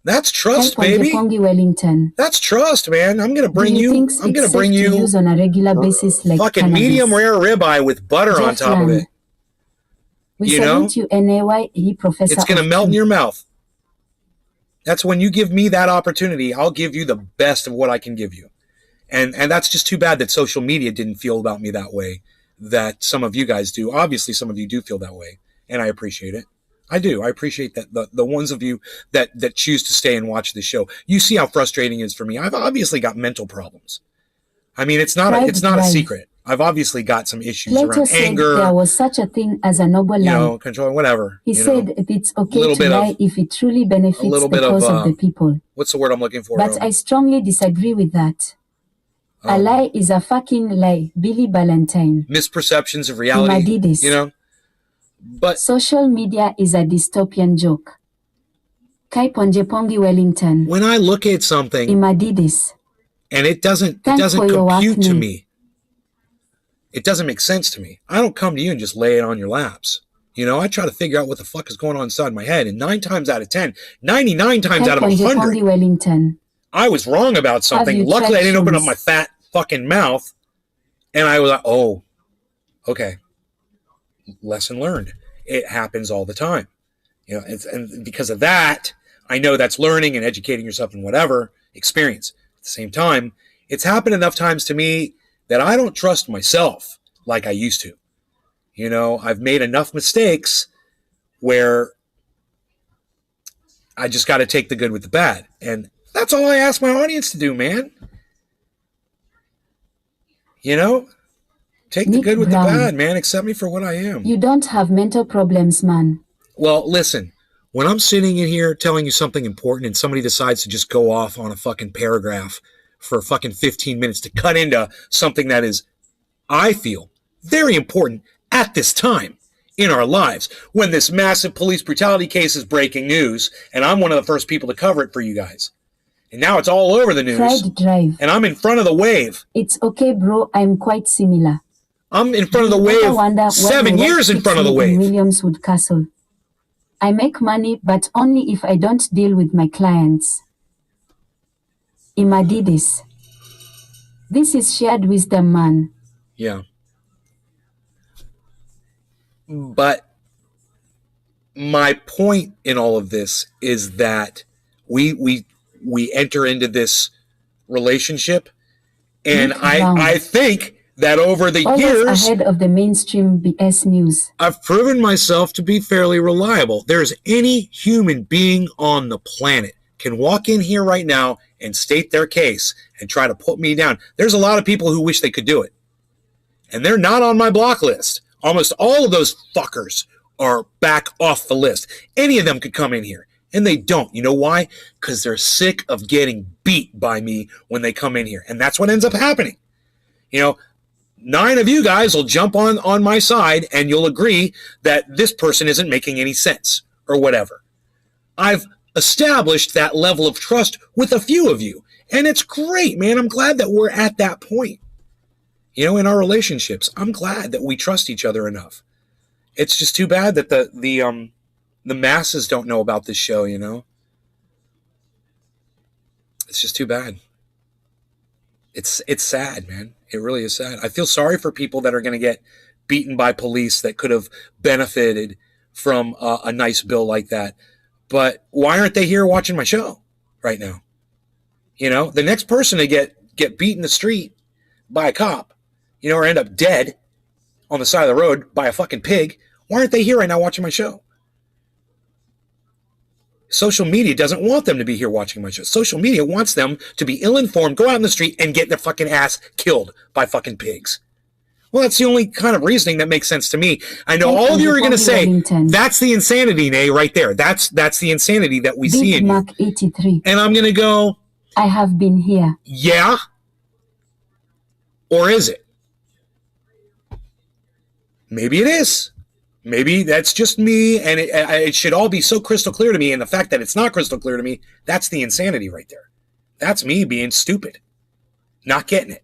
that's trust, Type on baby. Jepongi Wellington. That's trust, man. I'm gonna bring Do you. think I'm gonna it's bring safe to you use on a regular basis like fucking cannabis? medium rare ribeye with butter on Jeff top of Land. it. We you know? salute you, NAYE Professor. It's gonna of melt in Truth. your mouth. That's when you give me that opportunity. I'll give you the best of what I can give you, and that's just too bad that social media didn't feel about me that way. That some of you guys do. Obviously, some of you do feel that way, and I appreciate it. I do. I appreciate that the ones of you that choose to stay and watch the show. You see how frustrating it is for me. I've obviously got mental problems. I mean, it's not a Drive. secret. I've obviously got some issues Plato around said anger, there was such a thing as a noble lie. control, whatever. He said it's okay little to bit of- lie if it truly benefits little the bit of, cause of the people. What's the word I'm looking for? But I strongly disagree with that. A lie is a fucking lie. Billy Ballantyne. Misperceptions of reality. Imadidis. But Social media is a dystopian joke. Type on Jepongi Wellington. when I look at something Imadidis. and it doesn't Thanks for your compute work, to Nick. me, it doesn't make sense to me. I don't come to you and just lay it on your laps. I try to figure out what the fuck is going on inside my head. And 9 times out of 10, 99 times out Type of on 100, Jepongi Wellington. I was wrong about something. you Luckily, I didn't open up tractions? my fat fucking mouth. And I was like, oh, okay. Lesson learned. It happens all the time. And because of that, I know that's learning and educating yourself and whatever experience. At the same time, it's happened enough times to me that I don't trust myself like I used to. I've made enough mistakes where I just got to take the good with the bad. And that's all I ask my audience to do, man. Take the Nick good with Brown. the bad, man. Accept me for what I am. You don't have mental problems, man. Well, listen, when I'm sitting in here telling you something important and somebody decides to just go off on a fucking paragraph for fucking 15 minutes to cut into something that is, I feel, very important at this time in our lives, when this massive police brutality case is breaking news, and I'm one of the first people to cover it for you guys. And now it's all over the news, Fried drive. and I'm in front of the wave. It's okay, bro. I'm quite similar. I'm in front of the You ever wave, wonder why 7 my work years in keeps front of the me in wave. Williamswood Castle. I make money, but only if I don't deal with my clients. Imadidis. This is shared wisdom, man. Yeah. But my point in all of this is that we enter into this relationship, and Nick Brown. I think that over the Always years ahead of the mainstream BS news. I've proven myself to be fairly reliable. There's any human being on the planet can walk in here right now and state their case and try to put me down. There's a lot of people who wish they could do it. and they're not on my block list. Almost all of those fuckers are back off the list. Any of them could come in here, and they don't. You know why? Because they're sick of getting beat by me when they come in here, and that's what ends up happening. 9 of you guys will jump on my side, and you'll agree that this person isn't making any sense or whatever. I've established that level of trust with a few of you, and it's great, man. I'm glad that we're at that point. In our relationships, I'm glad that we trust each other enough. It's just too bad that the masses don't know about this show, It's just too bad. It's sad, man. It really is sad. I feel sorry for people that are going to get beaten by police that could have benefited from a nice bill like that. But why aren't they here watching my show right now? The next person to get beat in the street by a cop, or end up dead on the side of the road by a fucking pig, why aren't they here right now watching my show? Social media doesn't want them to be here watching my show. Social media wants them to be ill-informed, go out in the street, and get their fucking ass killed by fucking pigs. Well, that's the only kind of reasoning that makes sense to me. I know all of you are going to say, that's the insanity, Nay, right there. That's the insanity that we see in you. 83. And I'm going to go, I have been here. yeah? Or is it? Maybe it is. Maybe that's just me, and it should all be so crystal clear to me, and the fact that it's not crystal clear to me, that's the insanity right there. That's me being stupid, not getting it.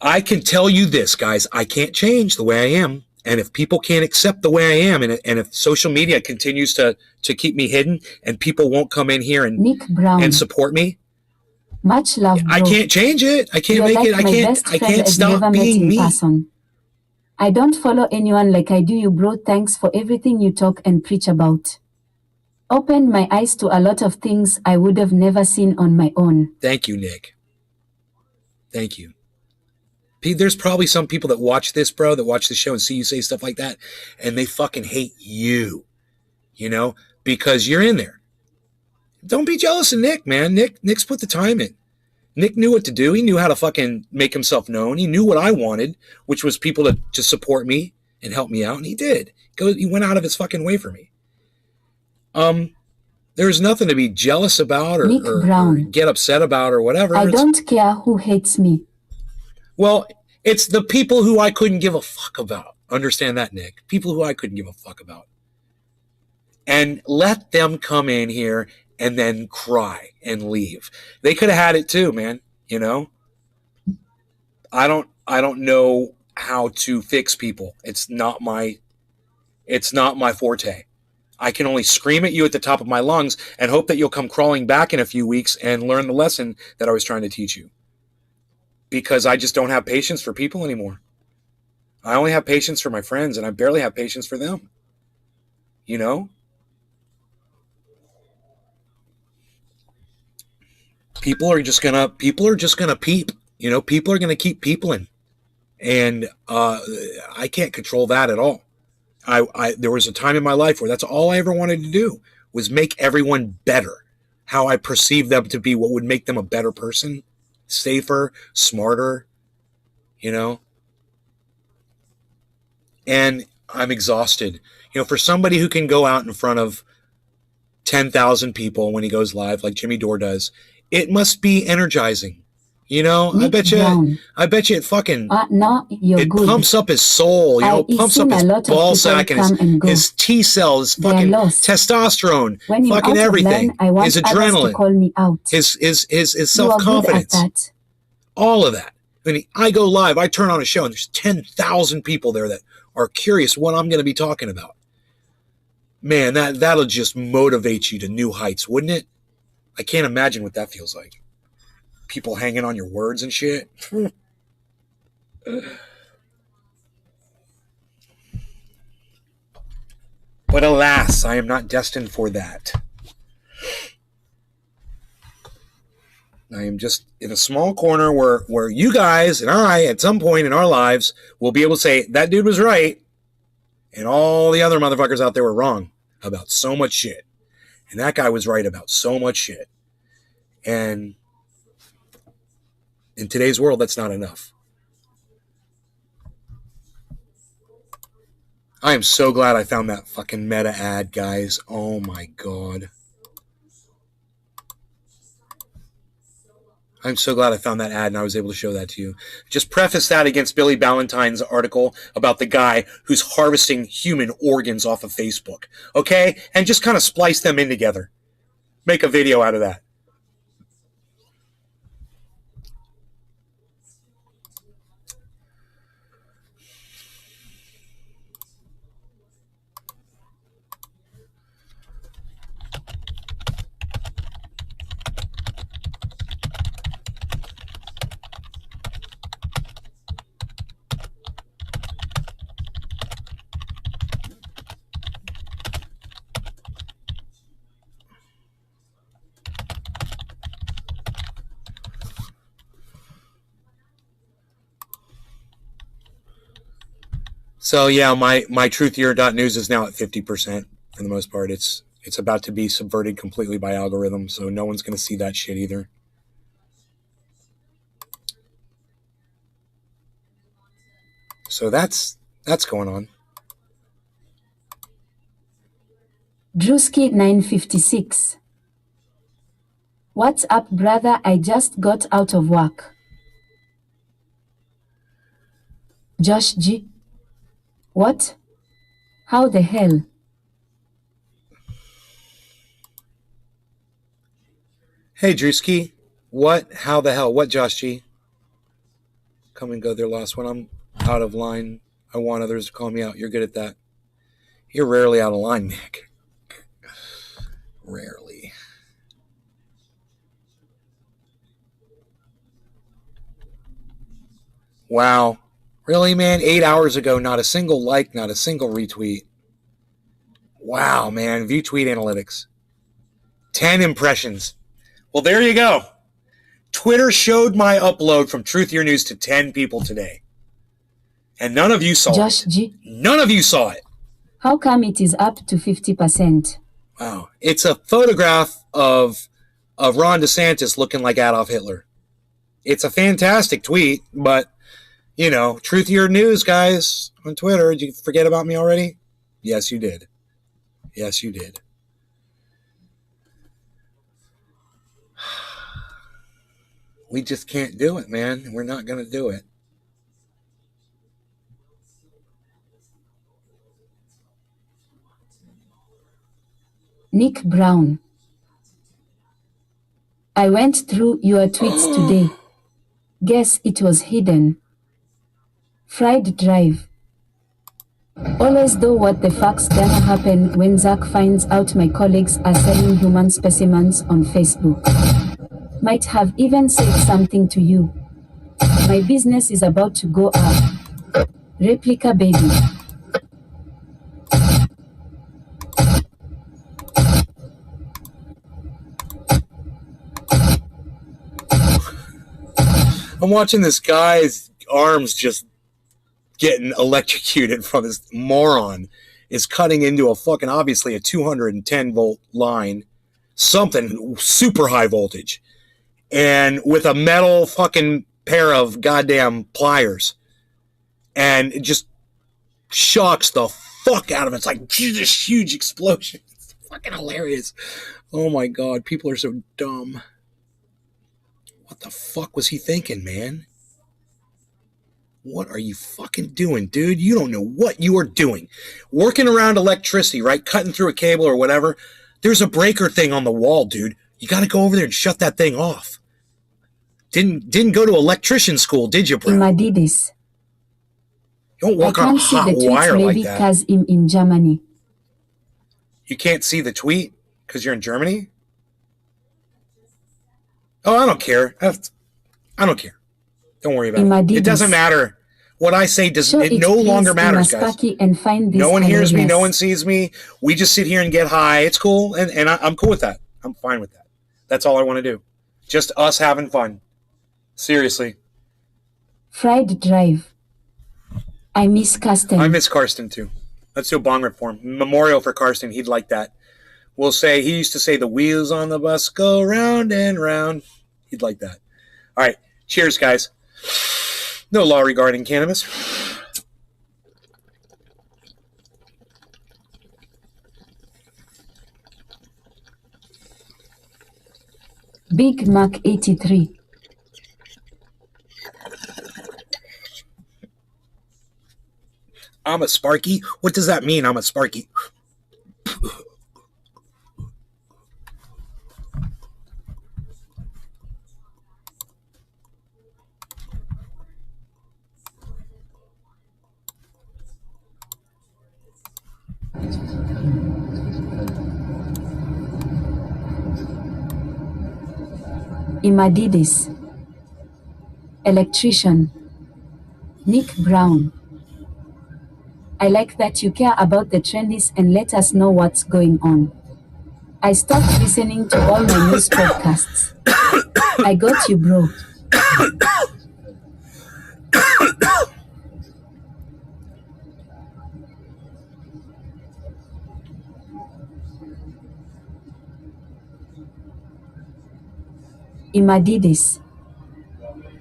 I can tell you this, guys, I can't change the way I am, and if people can't accept the way I am, and if social media continues to keep me hidden, and people won't come in here Nick Brown. and support me, Much love, bro. I can't change it. I can't make it. I can't stop being me. Person. I don't follow anyone like I do you, bro. Thanks for everything you talk and preach about. Opened my eyes to a lot of things I would have never seen on my own. Thank you, Nick. Thank you. Pete, there's probably some people that watch this, bro, that watch the show and see you say stuff like that, and they fucking hate you, because you're in there. Don't be jealous of Nick, man. Nick's put the time in. Nick knew what to do. He knew how to fucking make himself known. He knew what I wanted, which was people to support me and help me out, and he did. He went out of his fucking way for me. There's nothing to be jealous about or get upset about or whatever. I don't care who hates me. Well, it's the people who I couldn't give a fuck about. Understand that, Nick? People who I couldn't give a fuck about. And let them come in here and then cry and leave. They could have had it too, man. I don't know how to fix people. It's not my forte. I can only scream at you at the top of my lungs and hope that you'll come crawling back in a few weeks and learn the lesson that I was trying to teach you. Because I just don't have patience for people anymore. I only have patience for my friends, and I barely have patience for them. People are just gonna peep. People are gonna keep peopling, and I can't control that at all. There was a time in my life where that's all I ever wanted to do was make everyone better, how I perceive them to be, what would make them a better person, safer, smarter, and I'm exhausted. For somebody who can go out in front of 10,000 people when he goes live, like Jimmy Dore does, it must be energizing. I bet you it fucking, it pumps up his soul, pumps up his ball sack and his T cells, fucking testosterone, fucking everything, his adrenaline, his self-confidence, all of that. When I go live, I turn on a show and there's 10,000 people there that are curious what I'm going to be talking about. Man, that'll just motivate you to new heights, wouldn't it? I can't imagine what that feels like. People hanging on your words and shit. But alas, I am not destined for that. I am just in a small corner where you guys and I, at some point in our lives, will be able to say, that dude was right, and all the other motherfuckers out there were wrong about so much shit. And that guy was right about so much shit. And in today's world, that's not enough. I am so glad I found that fucking Meta ad, guys. Oh my God. I'm so glad I found that ad and I was able to show that to you. Just preface that against Billy Ballantyne's article about the guy who's harvesting human organs off of Facebook. Okay? And just kind of splice them in together. Make a video out of that. So yeah, my truthier.news is now at 50% for the most part. It's about to be subverted completely by algorithms, so no one's going to see that shit either. So that's going on. Drewski 956. What's up, brother? I just got out of work. Josh G. What? How the hell? Hey, Drewski. What? How the hell? What, Josh G? Come and go there, last one. I'm out of line. I want others to call me out. You're good at that. You're rarely out of line, Nick. Rarely. Wow. Really, man? 8 hours ago, not a single like, not a single retweet. Wow, man. View tweet analytics. 10 impressions. Well, there you go. Twitter showed my upload from Truth Your News to 10 people today. And none of you saw Josh it. G. None of you saw it. How come it is up to 50%? Wow. It's a photograph of Ron DeSantis looking like Adolf Hitler. It's a fantastic tweet, but, you know, Truth Your News, guys, on Twitter. Did you forget about me already? Yes, you did. Yes, you did. We just can't do it, man. We're not going to do it. Nick Brown. I went through your tweets today. Guess it was hidden. Fried Drive. Always do what the fuck's gonna happen when Zach finds out my colleagues are selling human specimens on Facebook. Might have even said something to you. My business is about to go up. Replica baby. I'm watching this guy's arms just getting electrocuted from this moron is cutting into a fucking, obviously a 210 volt line, something super high voltage, and with a metal fucking pair of goddamn pliers, and it just shocks the fuck out of it. It's like this huge explosion. It's fucking hilarious. Oh my God, people are so dumb. What the fuck was he thinking, man? What are you fucking doing, dude? You don't know what you are doing. Working around electricity, right? Cutting through a cable or whatever. There's a breaker thing on the wall, dude. You got to go over there and shut that thing off. Didn't go to electrician school, did you, bro? Imadidis. You don't I walk on a can't see hot the tweet wire like maybe that. because I'm in Germany. You can't see the tweet because you're in Germany? Oh, I don't care. I don't care. Don't worry about it. Imadidis. It doesn't matter. What I say does Show it it no please longer matters, guys. Imaspaki and find this No one hears me. No hilarious. one sees me. We just sit here and get high. It's cool. And I'm cool with that. I'm fine with that. That's all I want to do. Just us having fun. Seriously. Fried Drive. I miss Karsten. I miss Karsten too. Let's do a bong rip for him. Memorial for Karsten. He'd like that. We'll say, he used to say, the wheels on the bus go round and round. He'd like that. All right. Cheers, guys. No law regarding cannabis. Big Mac 83. I'm a Sparky? What does that mean, I'm a Sparky? Imadidis. Electrician. Nick Brown. I like that you care about the trendies and let us know what's going on. I stopped listening to all my news podcasts. I got you, bro. Imadidis.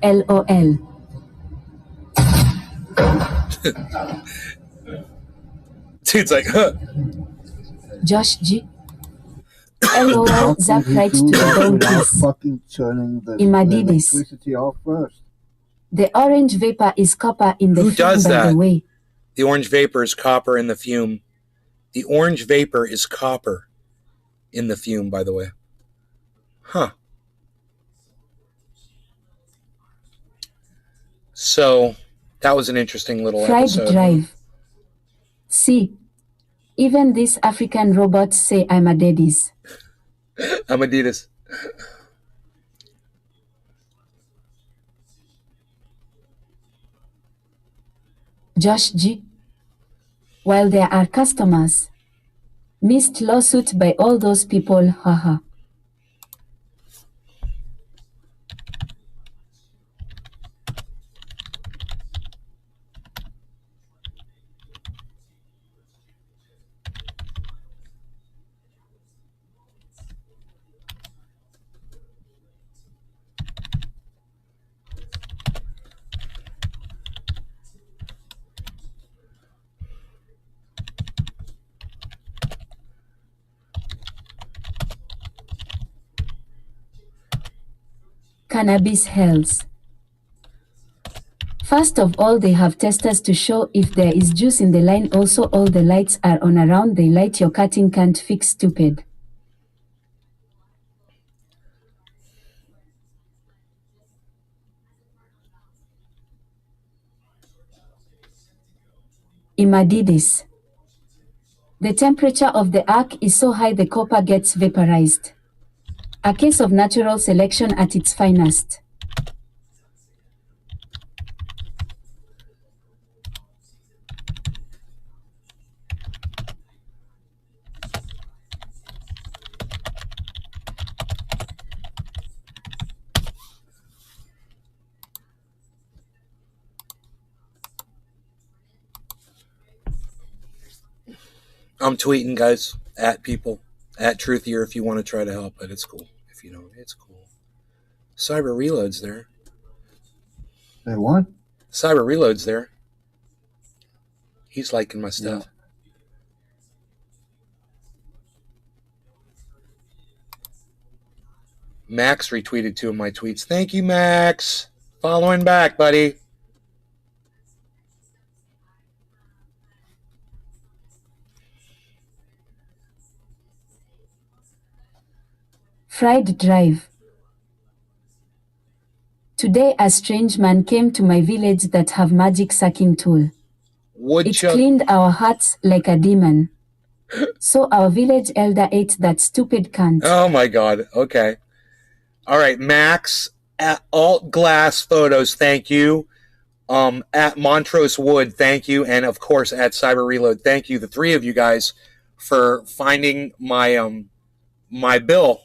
LOL. Dude's like, huh. Josh G. LOL. Zap right to the without donkeys. fucking turning the Imadidis. electricity off first. The orange vapor is copper in the Who film, does by that? the way. The orange vapor is copper in the fume. The orange vapor is copper in the fume, by the way. Huh. So, that was an interesting little Fried episode. drive. See, even these African robots say I'm a daddy's. I'm Adidas. Josh G. While there are customers. Missed lawsuit by all those people, haha. Cannabis hells. First of all, they have testers to show if there is juice in the line. Also, all the lights are on around the light your cutting can't fix, stupid. Imadidis. The temperature of the arc is so high the copper gets vaporized. A case of natural selection at its finest. I'm tweeting, guys, at people, at Truthier if you want to try to help, but it's cool. If you don't, it's cool. Cyber Reload's there. Say what? Cyber Reload's there. He's liking my stuff. Max retweeted 2 of my tweets. Thank you, Max. Following back, buddy. Fried drive. Today a strange man came to my village that have magic sucking tool. It Woodchuck. cleaned our hearts like a demon. So our village elder ate that stupid cunt. Oh my God. Okay. All right, Max at Alt Glass Photos, thank you. At Montrose Wood, thank you, and of course at Cyber Reload, thank you. The 3 of you guys for finding my my bill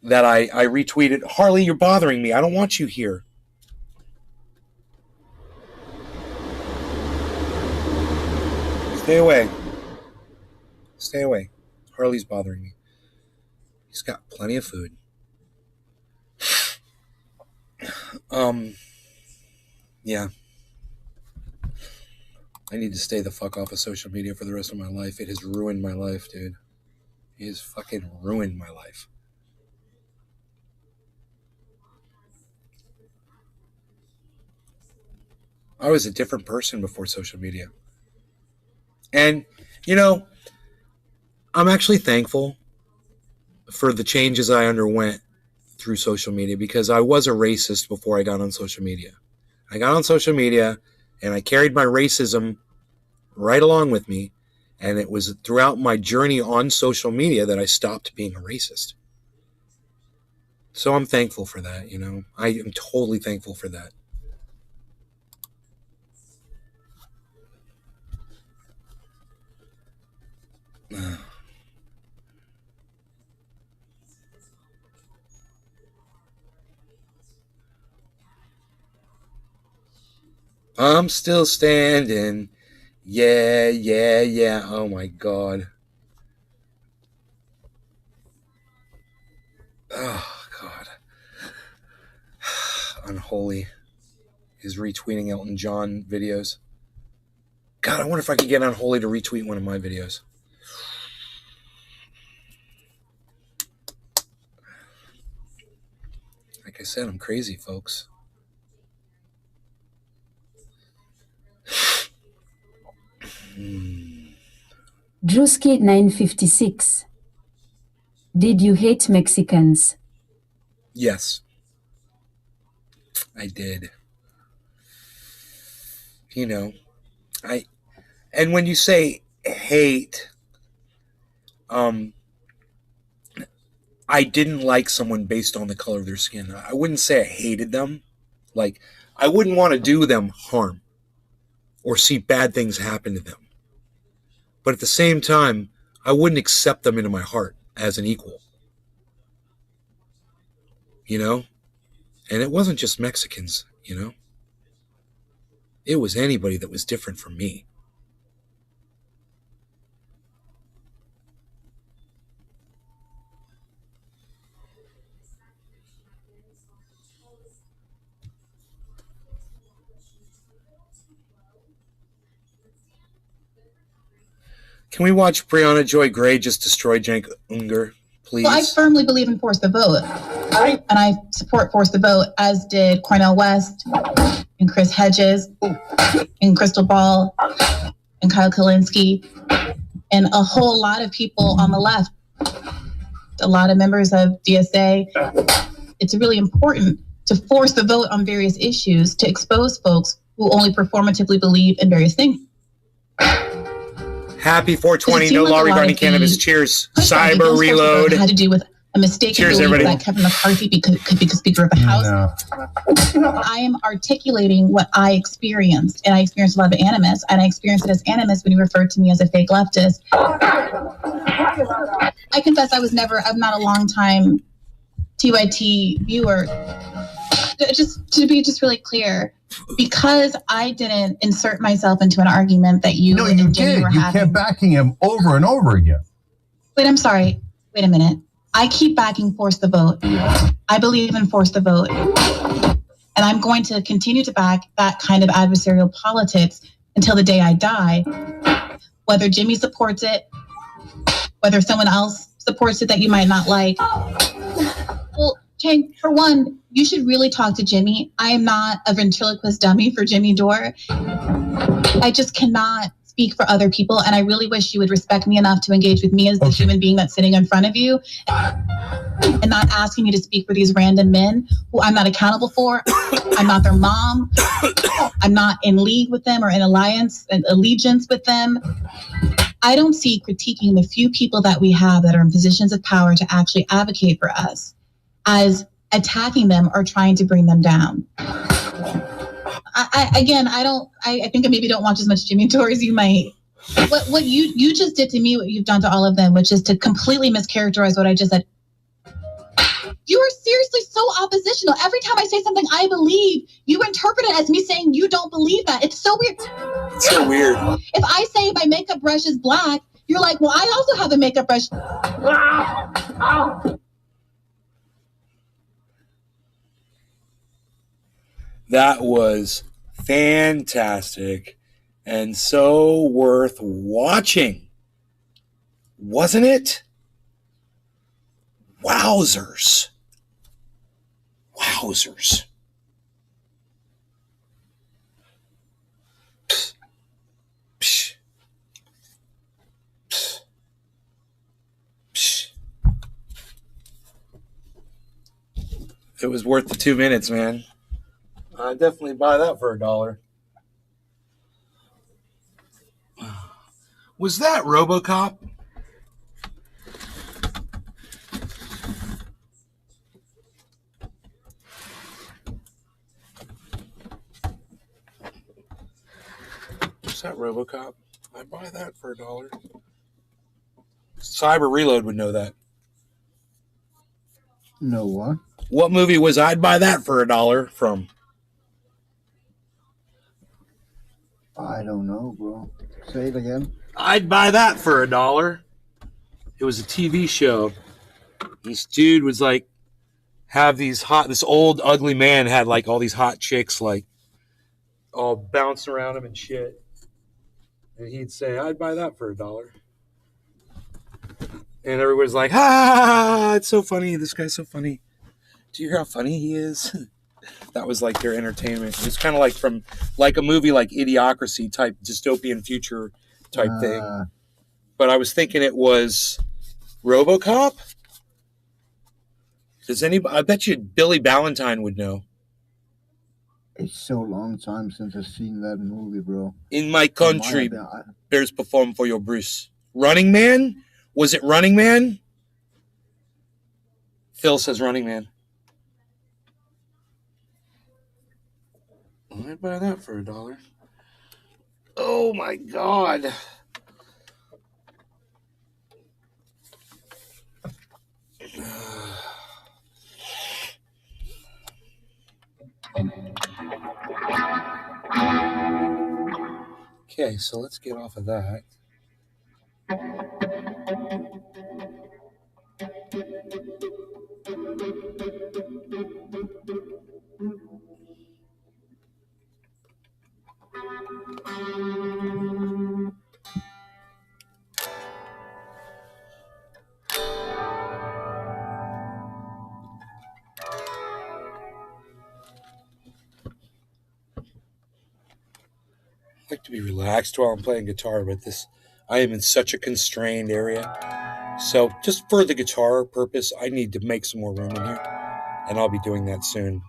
that I retweeted. Harley, you're bothering me. I don't want you here. Stay away. Stay away. Harley's bothering me. He's got plenty of food. Yeah. I need to stay the fuck off of social media for the rest of my life. It has ruined my life, dude. It has fucking ruined my life. I was a different person before social media. And, you know, I'm actually thankful for the changes I underwent through social media, because I was a racist before I got on social media. I got on social media and I carried my racism right along with me. And it was throughout my journey on social media that I stopped being a racist. So I'm thankful for that, you know. I am totally thankful for that. I'm still standing. Yeah, yeah, yeah. Oh my God. Oh God. Unholy is retweeting Elton John videos. God, I wonder if I could get Unholy to retweet one of my videos. Like I said, I'm crazy, folks. Drewski 956. Did you hate Mexicans? Yes, I did. You know, and when you say hate, I didn't like someone based on the color of their skin. I wouldn't say I hated them. Like, I wouldn't want to do them harm or see bad things happen to them. But at the same time, I wouldn't accept them into my heart as an equal. You know? And it wasn't just Mexicans, you know? It was anybody that was different from me. Can we watch Brianna Joy Gray just destroy Cenk Uygur, please? Well, I firmly believe in Force the Vote. And I support Force the Vote, as did Cornel West and Chris Hedges and Crystal Ball and Kyle Kalinske and a whole lot of people on the left, a lot of members of DSA. It's really important to force the vote on various issues to expose folks who only performatively believe in various things. Happy 420, no law regarding cannabis. Cheers. Cyber Reload. Had to do with a mistaken Cheers, belief everybody. that Kevin McCarthy could be the Speaker of the House. No. I am articulating what I experienced, and I experienced a lot of animus, and I experienced it as animus when you referred to me as a fake leftist. I confess I'm not a long time TYT viewer. Just to be really clear, because I didn't insert myself into an argument that you No, and you Jenny did. were You having. kept backing him over and over again. Wait, I'm sorry. Wait a minute. I keep backing Force the Vote. I believe in Force the Vote. And I'm going to continue to back that kind of adversarial politics until the day I die. Whether Jimmy supports it, whether someone else supports it that you might not like. Well, Jane, for one, you should really talk to Jimmy. I am not a ventriloquist dummy for Jimmy Dore. I just cannot speak for other people, and I really wish you would respect me enough to engage with me as the human being that's sitting in front of you, and not asking me to speak for these random men who I'm not accountable for. I'm not their mom. I'm not in league with them or in allegiance with them. I don't see critiquing the few people that we have that are in positions of power to actually advocate for us as attacking them or trying to bring them down. I think I maybe don't watch as much Jimmy Dore as you might. What you just did to me, what you've done to all of them, which is to completely mischaracterize what I just said. You are seriously so oppositional. Every time I say something I believe, you interpret it as me saying you don't believe that. It's so weird. It's so weird. If I say my makeup brush is black, you're like, well, I also have a makeup brush. That was fantastic and so worth watching, wasn't it? Wowzers. Wowzers. it was worth the 2 minutes, man. I'd definitely buy that for $1. Was that RoboCop? Was that RoboCop? I'd buy that for $1. Cyber Reload would know that. No what? What movie was I'd buy that for $1 from? I don't know, bro. Say it again. I'd buy that for $1. It was a TV show. This dude was like, this old ugly man had like all these hot chicks like all bouncing around him and shit. And he'd say, I'd buy that for $1. And everybody's like, ha, it's so funny. This guy's so funny. Do you hear how funny he is? That was like their entertainment. It was kind of like from like a movie like Idiocracy type dystopian future type thing. But I was thinking it was RoboCop. Does anybody? I bet you Billy Ballantyne would know. It's so long time since I've seen that movie, bro. In my country, bears perform for your Bruce. Running Man? Was it Running Man? Phil says Running Man. I'd buy that for $1. Oh my God. Okay, so let's get off of that. I like to be relaxed while I'm playing guitar, but I am in such a constrained area. So just for the guitar purpose, I need to make some more room in here, and I'll be doing that soon.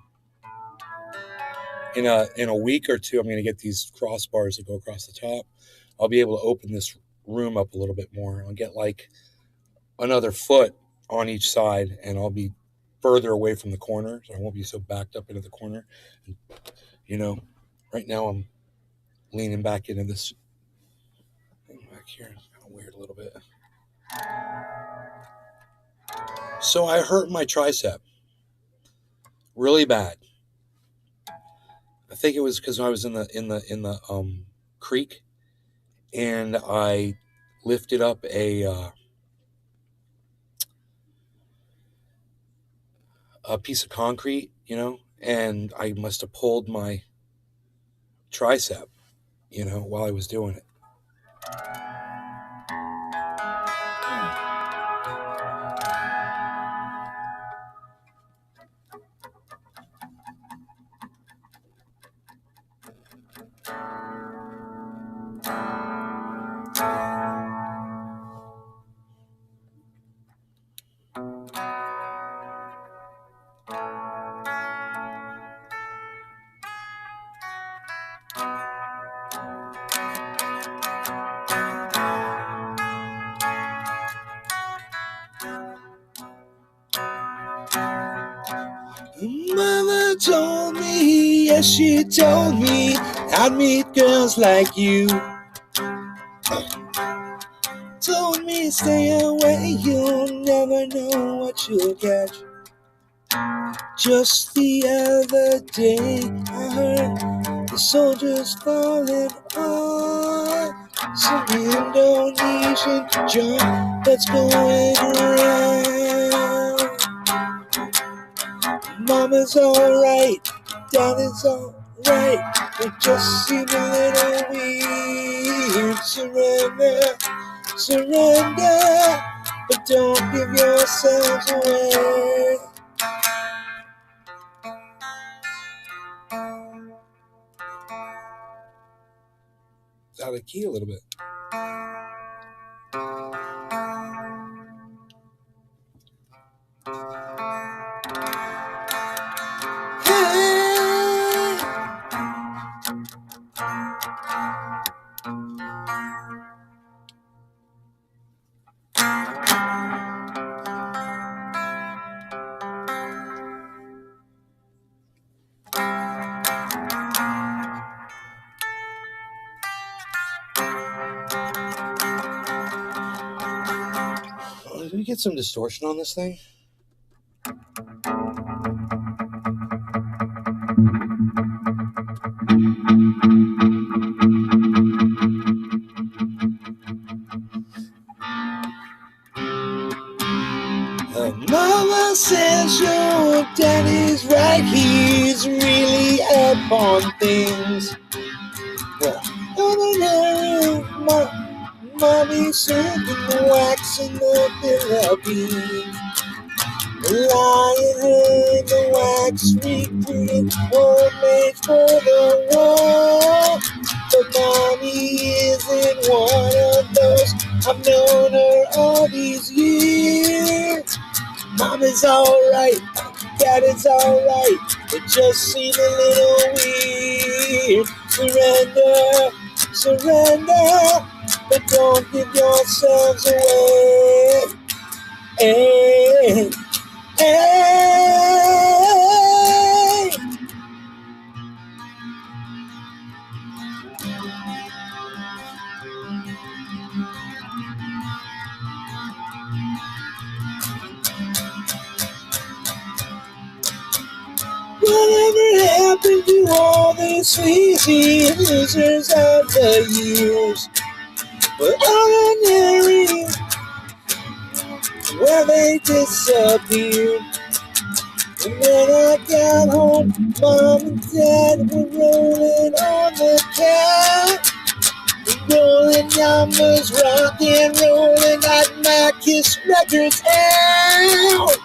In a week or two, I'm going to get these crossbars that go across the top. I'll be able to open this room up a little bit more. I'll get like another foot on each side, and I'll be further away from the corner, so I won't be so backed up into the corner. And, you know, right now I'm leaning back into this thing back here. It's kind of weird a little bit. So I hurt my tricep really bad. I think it was because I was in the creek, and I lifted up a piece of concrete, you know, and I must have pulled my tricep, you know, while I was doing it. Mother told me, yes, she told me, I'd meet girls like you. Told me, stay away, you'll never know what you'll catch. Just the other day, I heard the soldiers falling on some Indonesian joint that's going around. Mama's alright, Daddy's alright, but just seem a little weird. Surrender, but don't give yourselves away. It's out of key a little bit. Did we get some distortion on this thing? Mama says your daddy's right, he's really up on things. Well, mommy serving the wax in the Philippines. Lying her in the wax, recruiting homemade for the war. But mommy isn't one of those. I've known her all these years. Mama's alright, Dad is alright. It just seemed a little weird. Surrender, surrender, but don't give yourselves away. Hey, hey. Whatever happened to all these sleazy losers of the years? But ordinary, where they disappeared. And when I got home, Mom and Dad were rolling on the couch. Rolling numbers, rock and rolling, got my Kiss records out.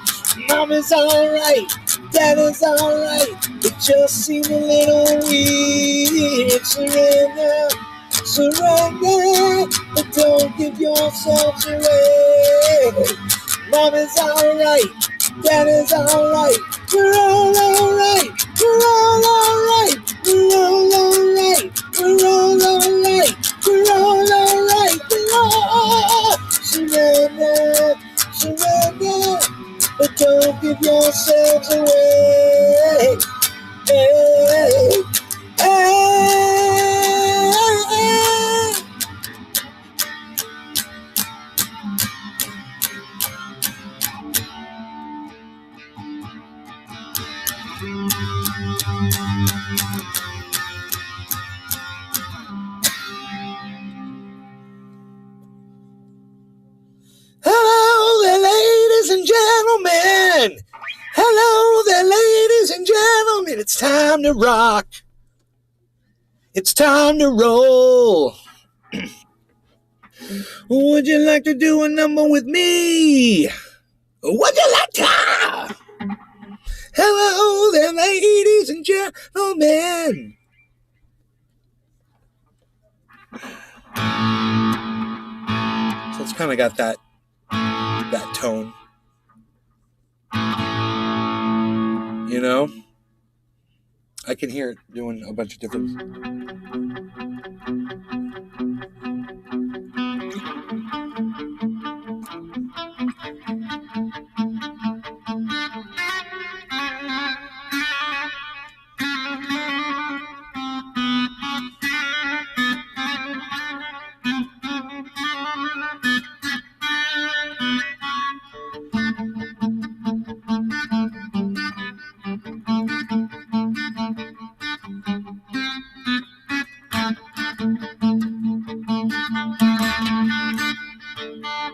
Mama's alright, Dad is alright. It just seemed a little weird. Surrender, surrender, but don't give yourselves away. Mama's alright, Dad is alright. We're all alright, we're all alright, we're all alright, we're all alright, we're all alright, we're all surrender, surrender, but don't give yourselves away. Hey, hey. Hello there, ladies and gentlemen. Hello there, ladies and gentlemen. It's time to rock. It's time to roll. Would you like to do a number with me? Would you like to? Hello there, ladies and gentlemen. So it's kind of got that tone. You know? I can hear it doing a bunch of different.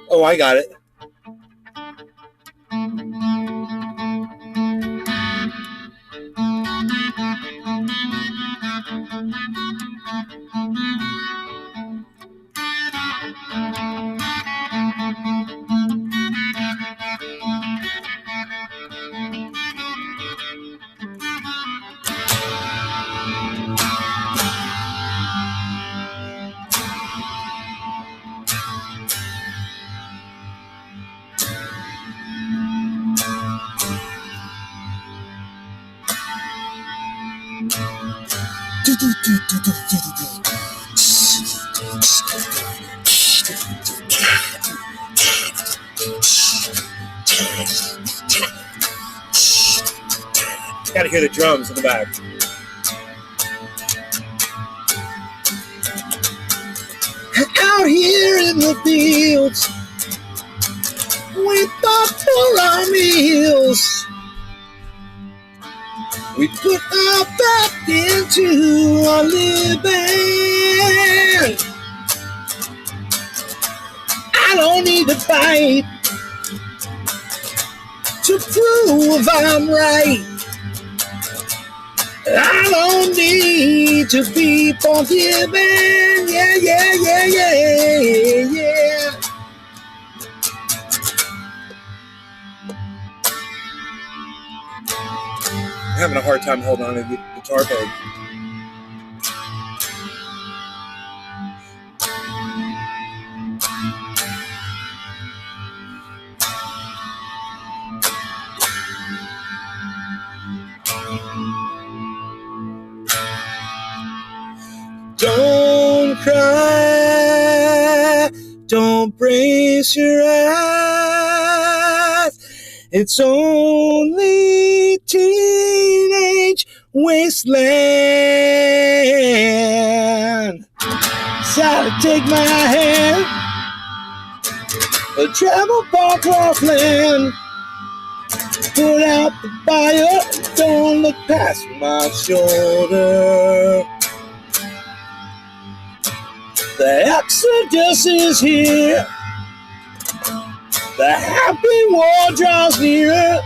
Oh, I got it. Gotta hear the drums in the back. Out here in the fields, we fought for our meals. We put our back into our living. I don't need to fight to prove I'm right. I don't need to be forgiven. Yeah, yeah, yeah, yeah, yeah. I'm having a hard time holding on to the guitar bow. Don't cry, don't brace your eyes. It's only teenage wasteland. So take my hand, travel far across land. Put out the fire, don't look past my shoulder. The Exodus is here. The happy war draws near.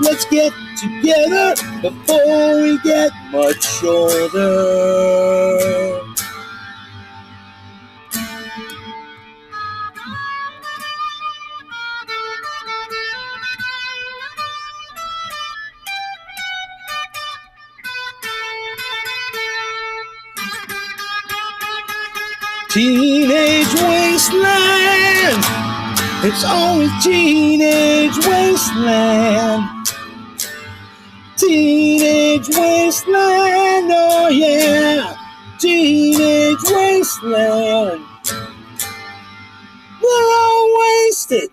Let's get together before we get much older. Teenage wasteland. It's always teenage wasteland. Teenage wasteland, oh yeah. Teenage wasteland. We're all wasted.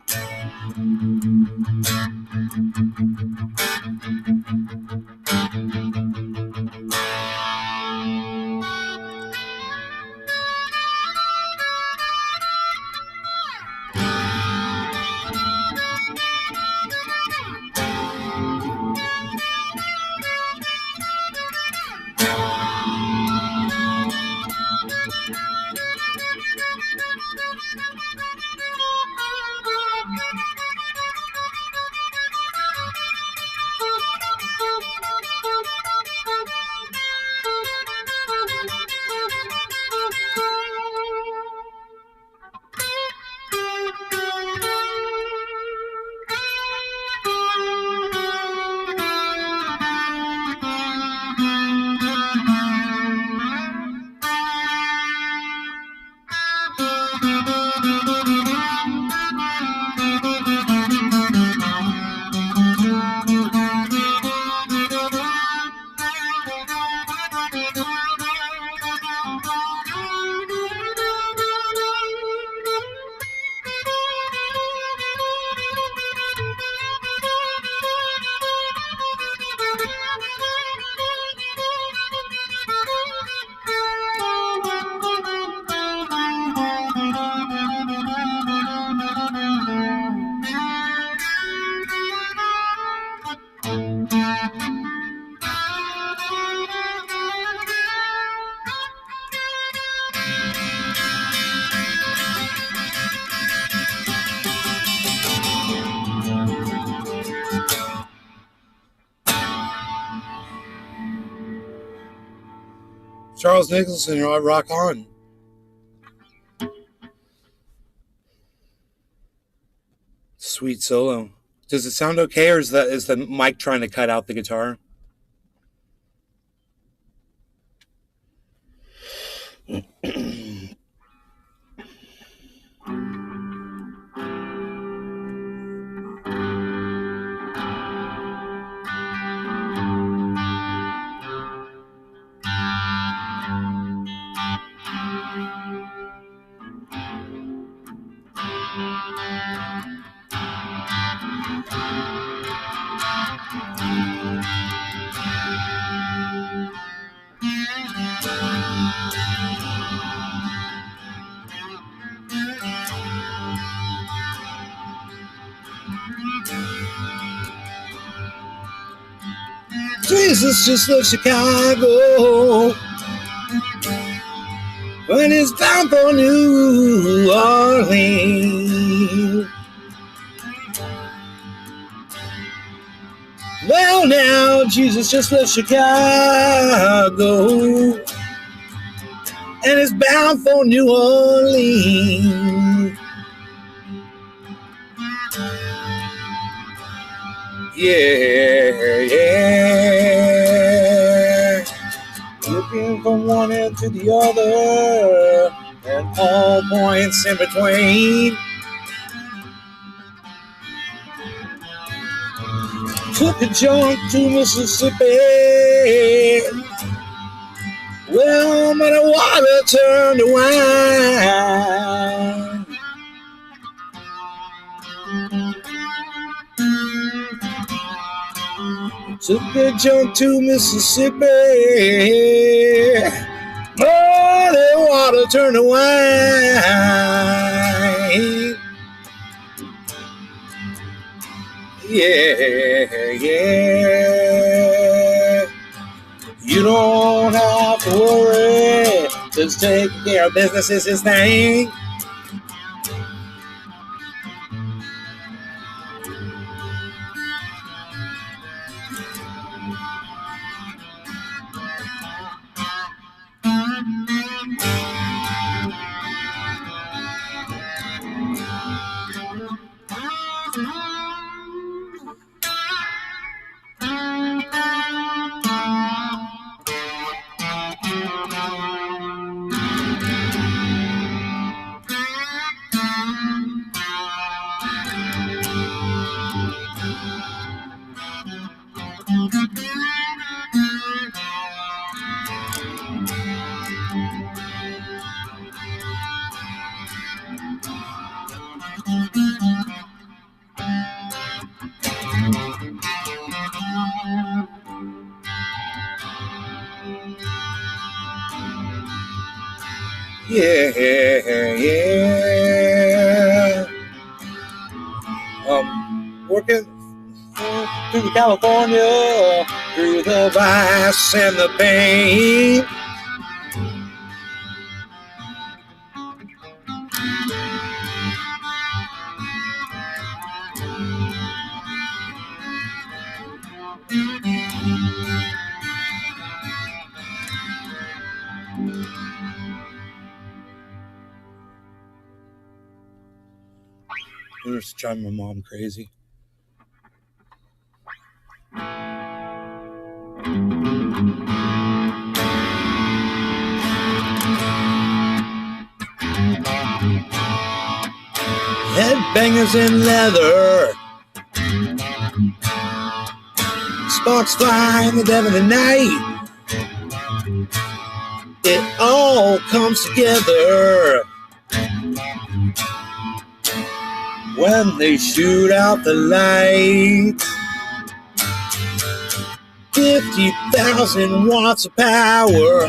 Charles Nicholson, rock on. Sweet solo. Does it sound okay, or is the mic trying to cut out the guitar? Jesus just left Chicago, but he's bound for New Orleans. Well, now Jesus just left Chicago, and is bound for New Orleans. Yeah. Looking from one end to the other, and all points in between. Took a jaunt to Mississippi. Well, but the water turned to wine. Took a jump to Mississippi. Oh, the water turned to wine. Yeah, yeah. You don't have to worry. Just take care of business is his thing. Yeah, yeah. Working through California, through the vice and the pain. I'm just driving my mom crazy. Headbangers in leather, sparks fly in the dead of the night. It all comes together when they shoot out the lights. 50,000 watts of power,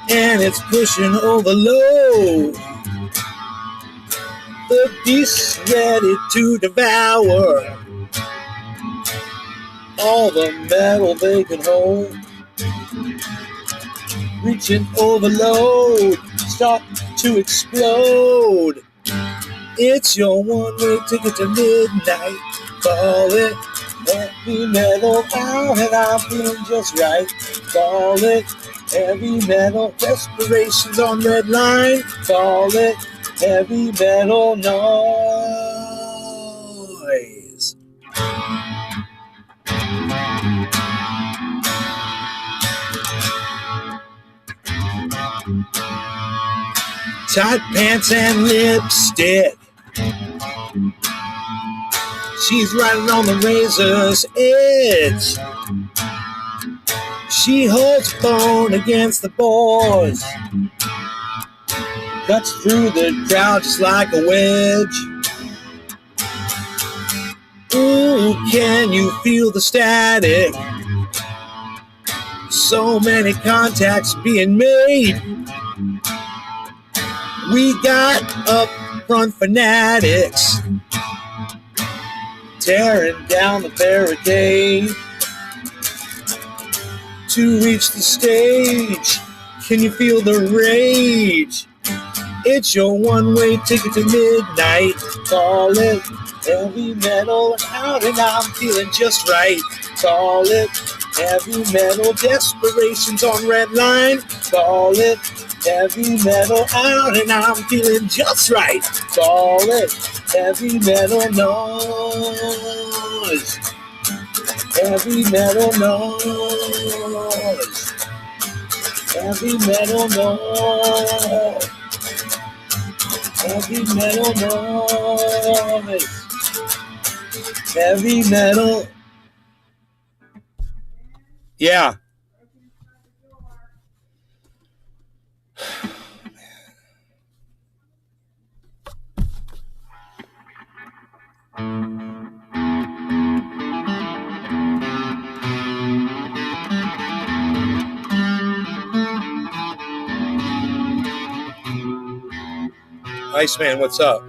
and it's pushing overload. The beast's ready to devour all the metal they can hold. Reaching overload, start to explode. It's your one-way ticket to midnight. Call it heavy metal out, and I'm feeling just right. Call it heavy metal. Respirations on red line. Call it heavy metal noise. Tight pants and lipstick. She's riding on the razor's edge. She holds bone against the boards. Cuts through the crowd just like a wedge. Ooh, can you feel the static? So many contacts being made. We got up front fanatics tearing down the barricade. to reach the stage. Can you feel the rage? It's your one-way ticket to midnight. Call it heavy metal out, and I'm feeling just right. Call it heavy metal. Desperation's on red line. Call it heavy metal out, and I'm feeling just right. Call it heavy metal noise. Heavy metal noise. Heavy metal noise. Heavy metal noise. Heavy metal. Yeah. Iceman, what's up?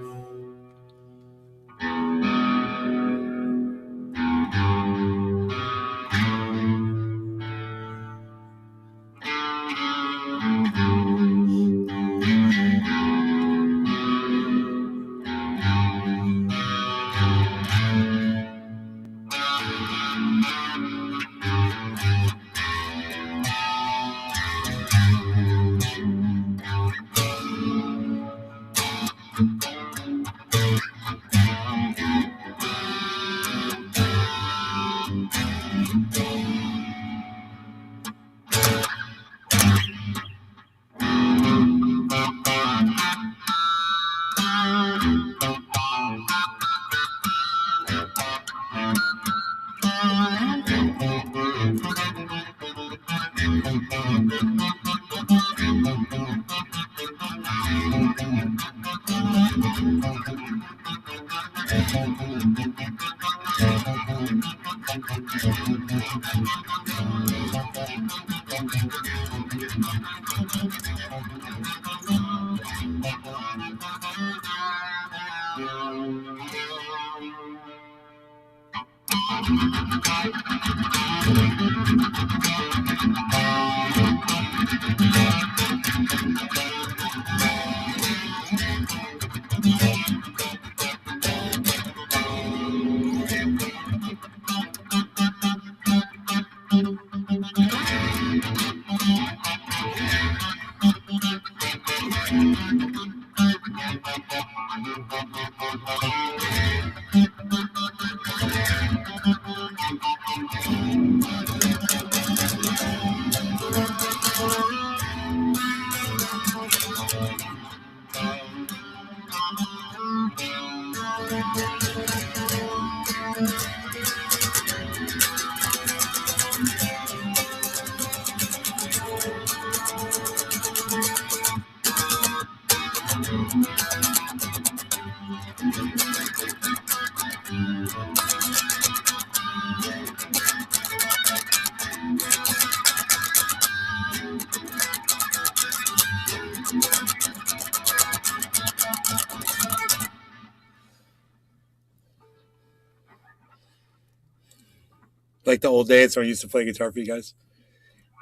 Like the old days when I used to play guitar for you guys.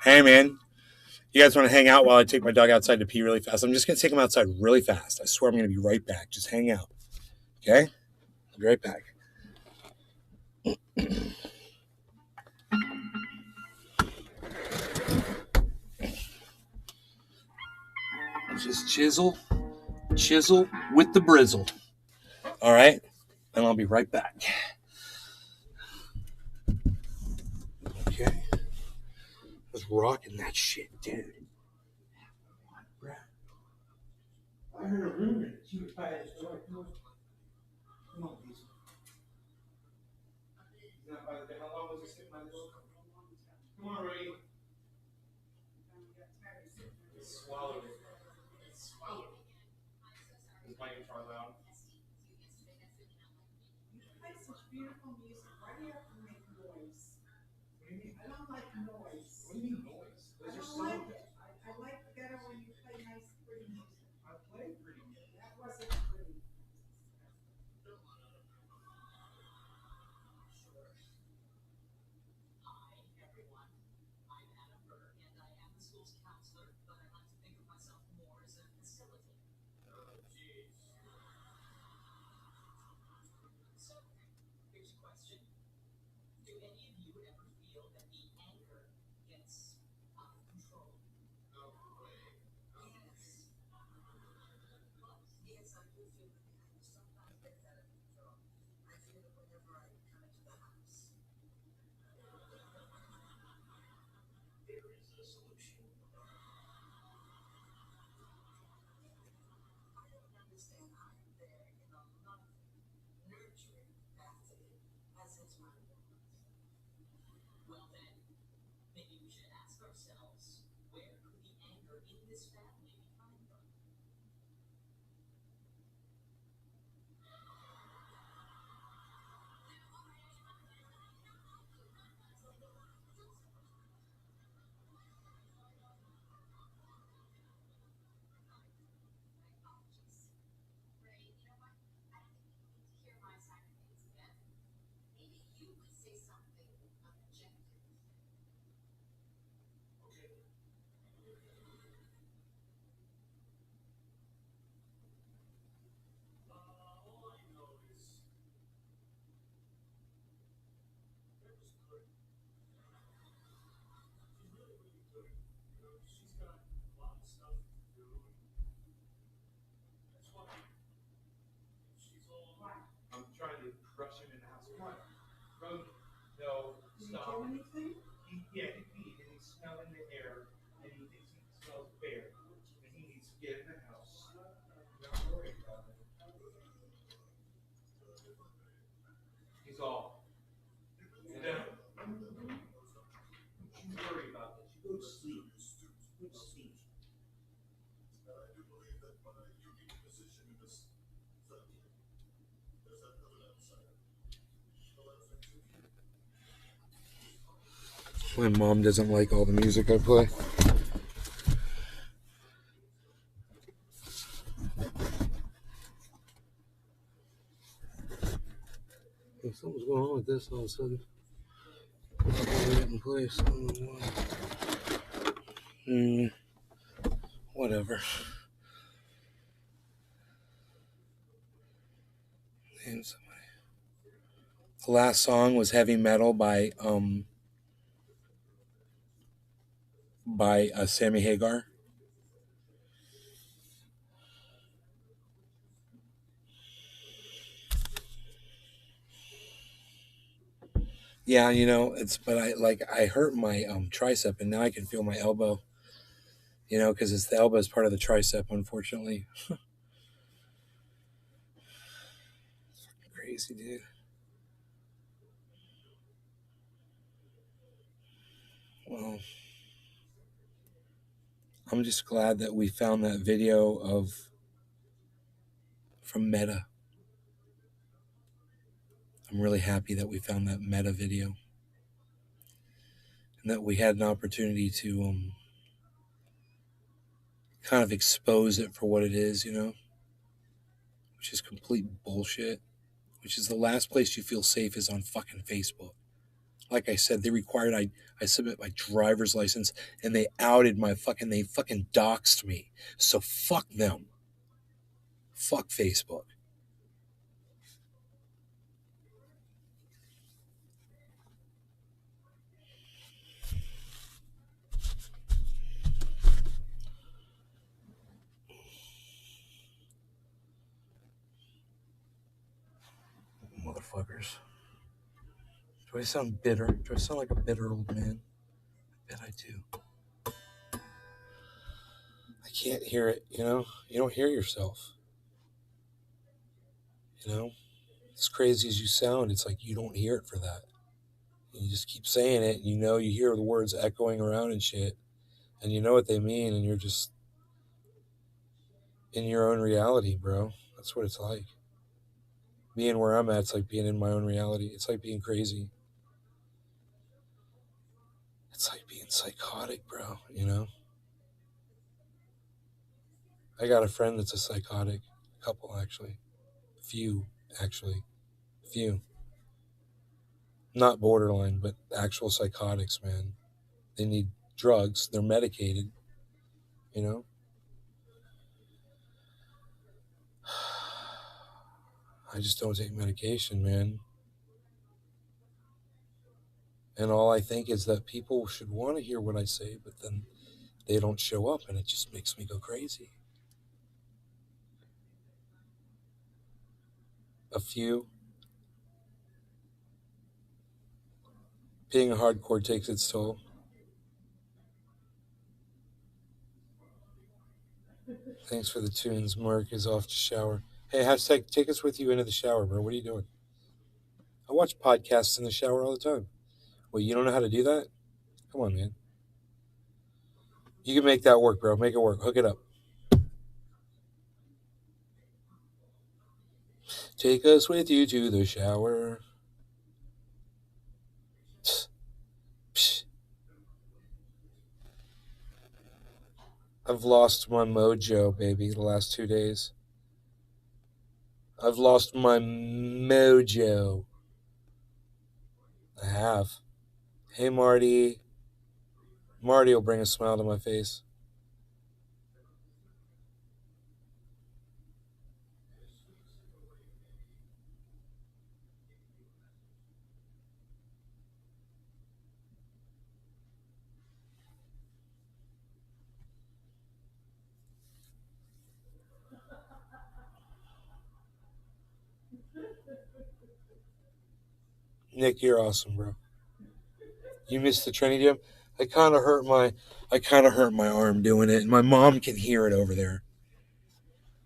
Hey, man. You guys want to hang out while I take my dog outside to pee really fast? I'm just going to take him outside really fast. I swear I'm going to be right back. Just hang out. Okay? I'll be right back. Just chisel with the brizzle. All right? And I'll be right back. Okay. I was rocking that shit, dude. I heard a rumor that you would buy this door. Come on, please. How long was it sitting by the door? Come on, Ray. Swallow it. Swallow it. Is my guitar loud? You play such beautiful music. Why do you have to make noise? What do you mean? I don't like noise. What do you mean noise? I don't like it. I like better when you play nice, pretty music. I play pretty good. That wasn't pretty. I'm trying to crush him in the house. Come on. Road. No. Did you do anything? He peed and he's smelling the air and he thinks he smells bear. And he needs to get in the house. Don't worry about it. He's all. Sit down. Don't you worry about this. You go to sleep. Go to sleep. My mom doesn't like all the music I play. Something's going on with this all of a sudden. In place. I don't know why. Whatever. Name somebody. The last song was Heavy Metal by Sammy Hagar. Yeah, you know, but I hurt my tricep and now I can feel my elbow. You know, because the elbow is part of the tricep, unfortunately. Crazy, dude. Well, I'm just glad that we found that video from Meta. I'm really happy that we found that Meta video and that we had an opportunity to kind of expose it for what it is, you know, which is complete bullshit, which is the last place you feel safe is on fucking Facebook. Like I said, they required I submit my driver's license and they outed they fucking doxed me. So fuck them. Fuck Facebook. Motherfuckers. Do I sound bitter? Do I sound like a bitter old man? I bet I do. I can't hear it, you know? You don't hear yourself. You know? As crazy as you sound, it's like you don't hear it for that. And you just keep saying it, and you know you hear the words echoing around and shit, and you know what they mean, and you're just in your own reality, bro. That's what it's like. Being where I'm at, it's like being in my own reality. It's like being crazy. It's like being psychotic, bro, you know? I got a friend that's a psychotic. A couple, actually. Few. Not borderline, but actual psychotics, man. They need drugs. They're medicated, you know? I just don't take medication, man. And all I think is that people should want to hear what I say, but then they don't show up, and it just makes me go crazy. A few. Being a hardcore takes its toll. Thanks for the tunes. Mark is off to shower. Hey, hashtag take us with you into the shower, bro. What are you doing? watch podcasts in the shower all the time. Well, you don't know how to do that? Come on, man. You can make that work, bro. Make it work. Hook it up. Take us with you to the shower. Psh. I've lost my mojo, baby, the last 2 days. I've lost my mojo. I have. Hey, Marty. Marty will bring a smile to my face. Nick, you're awesome, bro. You missed the training gym? I kind of hurt my arm doing it, and my mom can hear it over there.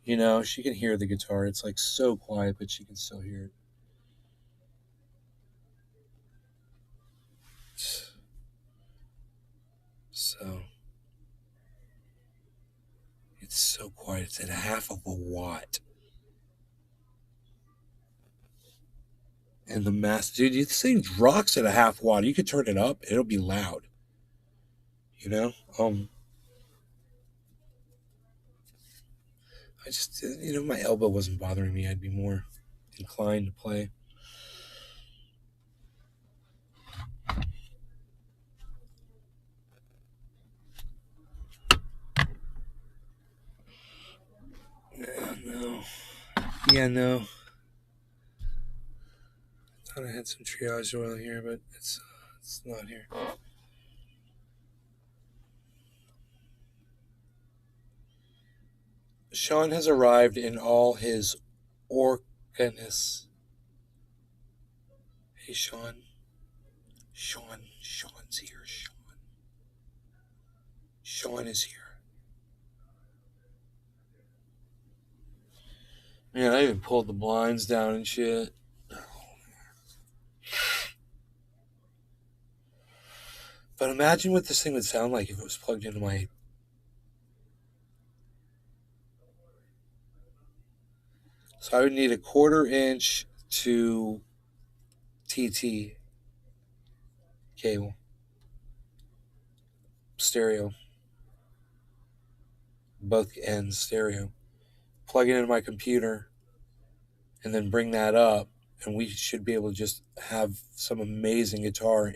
You know, she can hear the guitar. It's like so quiet, but she can still hear it. So it's so quiet. It's at 1/2 watt. And the dude, this thing rocks at 1/2 watt. You could turn it up, it'll be loud. You know? I just, my elbow wasn't bothering me. I'd be more inclined to play. Yeah, no. I thought I had some triage oil here, but it's not here. Sean has arrived in all his orcaness. Hey, Sean. Sean's here, Sean is here. Man, I even pulled the blinds down and shit. But imagine what this thing would sound like if it was plugged into my... So I would need a 1/4 inch to TT cable. Stereo. Both ends stereo. Plug it into my computer and then bring that up, and we should be able to just have some amazing guitar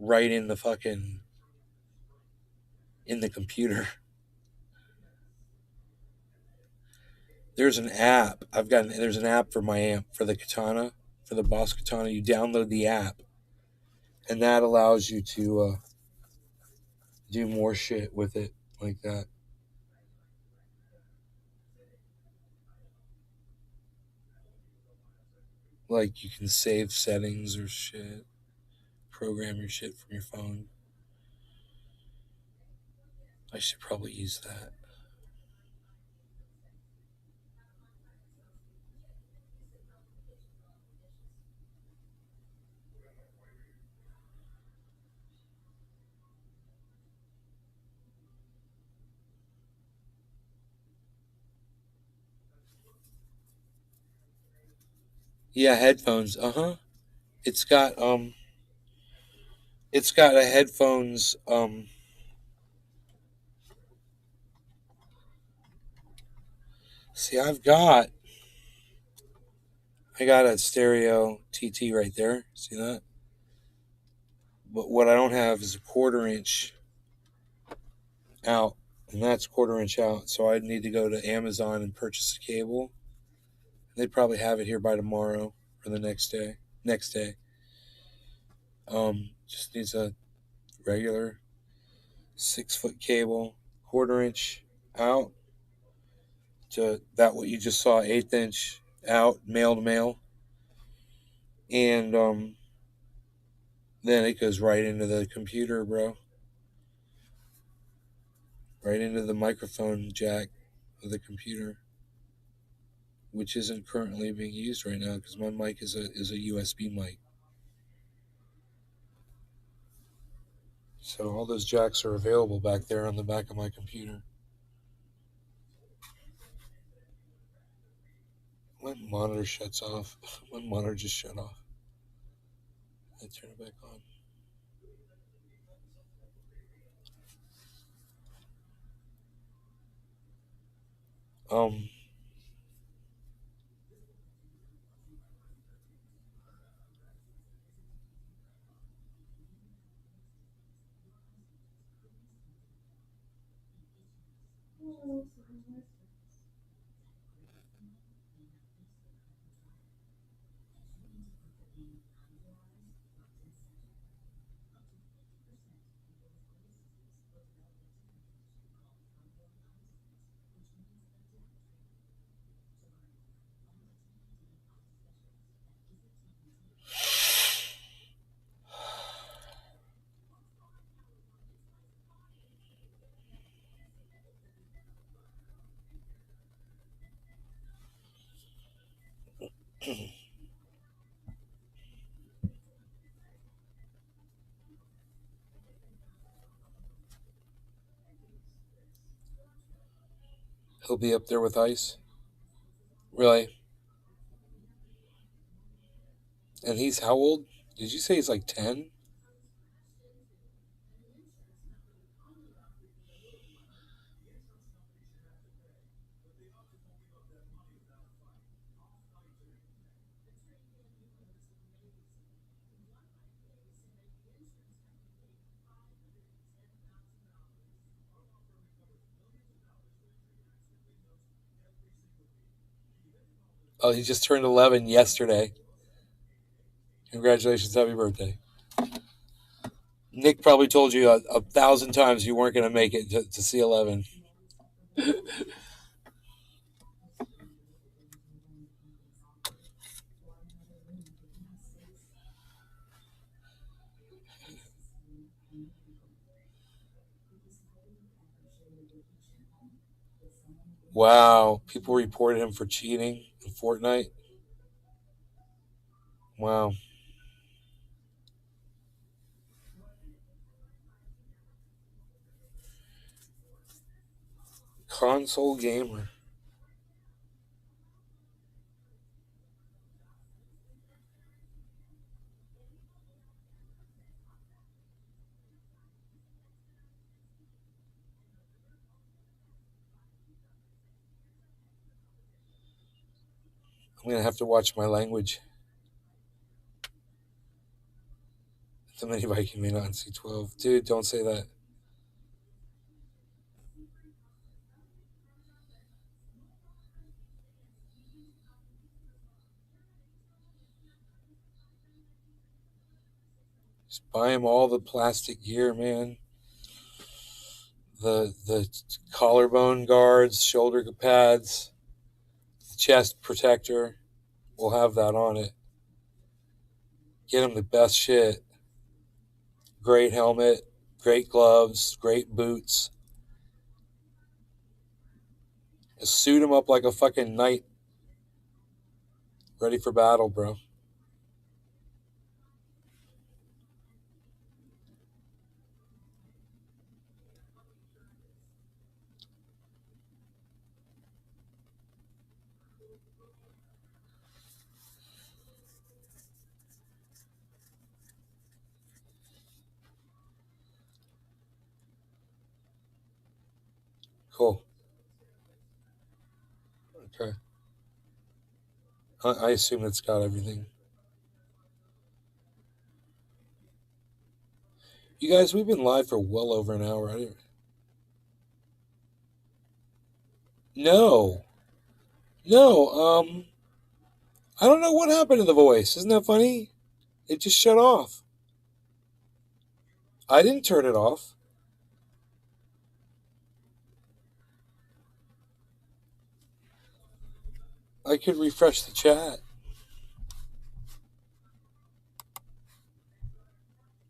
right in the computer. There's an app. There's an app for my amp, for the Katana, for the Boss Katana. You download the app, and that allows you to do more shit with it like that. Like you can save settings or shit, program your shit from your phone. I should probably use that. Yeah, headphones. It's got a headphones see, I got a stereo TT right there. See that? But what I don't have is a 1/4 inch out, and that's 1/4 inch out. So I'd need to go to Amazon and purchase a cable. They'd probably have it here by tomorrow or the next day. Just needs a regular 6-foot cable, 1/4 inch out to that what you just saw, 1/8 inch out, male to male, and then it goes right into the computer, bro. Right into the microphone jack of the computer. which isn't currently being used right now because my mic is a USB mic. So all those jacks are available back there on the back of my computer. My monitor shuts off. My monitor just shut off. I turn it back on. He'll be up there with Ice? Really? And he's how old? Did you say he's like 10? Oh, he just turned 11 yesterday. Congratulations, happy birthday. Nick probably told you 1,000 times you weren't going to make it to see 11. Wow, people reported him for cheating in Fortnite. Wow. Console gamer. I'm going to have to watch my language. The mini Viking may not in C12. Dude, don't say that. Just buy him all the plastic gear, man. The collarbone guards, shoulder pads, chest protector. We'll have that on it. Get him the best shit. Great helmet, great gloves, great boots. Just suit him up like a fucking knight. Ready for battle, bro. Cool. Okay. I assume it's got everything. You guys, we've been live for well over an hour. No, I don't know what happened to the voice. Isn't that funny? It just shut off. I didn't turn it off. I could refresh the chat.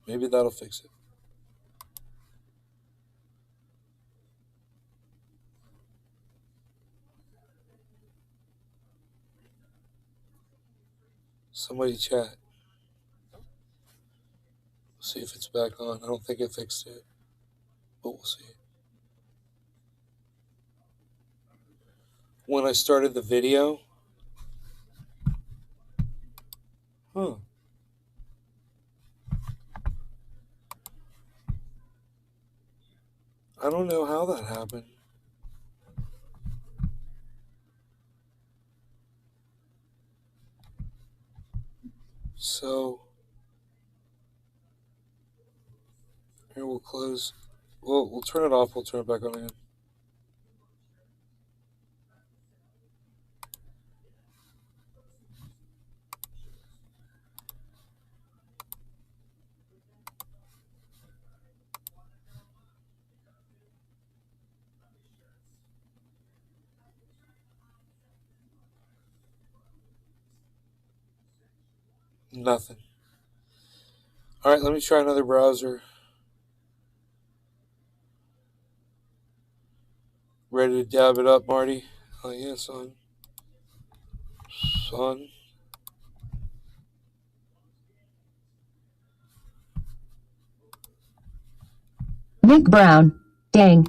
Maybe that'll fix it. Somebody chat. See if it's back on. I don't think it fixed it, but we'll see. When I started the video, I don't know how that happened. So here we'll close. We'll turn it off. We'll turn it back on again. Nothing. All right, let me try another browser. Ready to dab it up, Marty? Oh, yeah, son. Son. Nick Brown. Dang.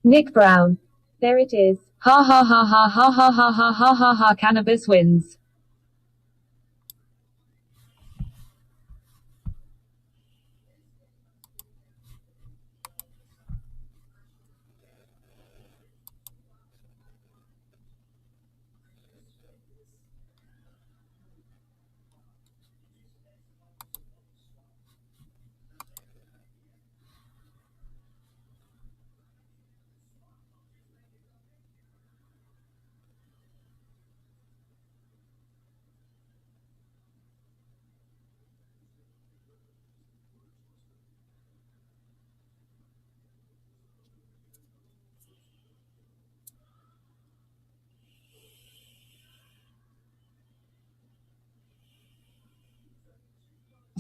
Nick Brown. There it is. Ha ha ha ha ha ha ha ha ha ha ha. Cannabis wins.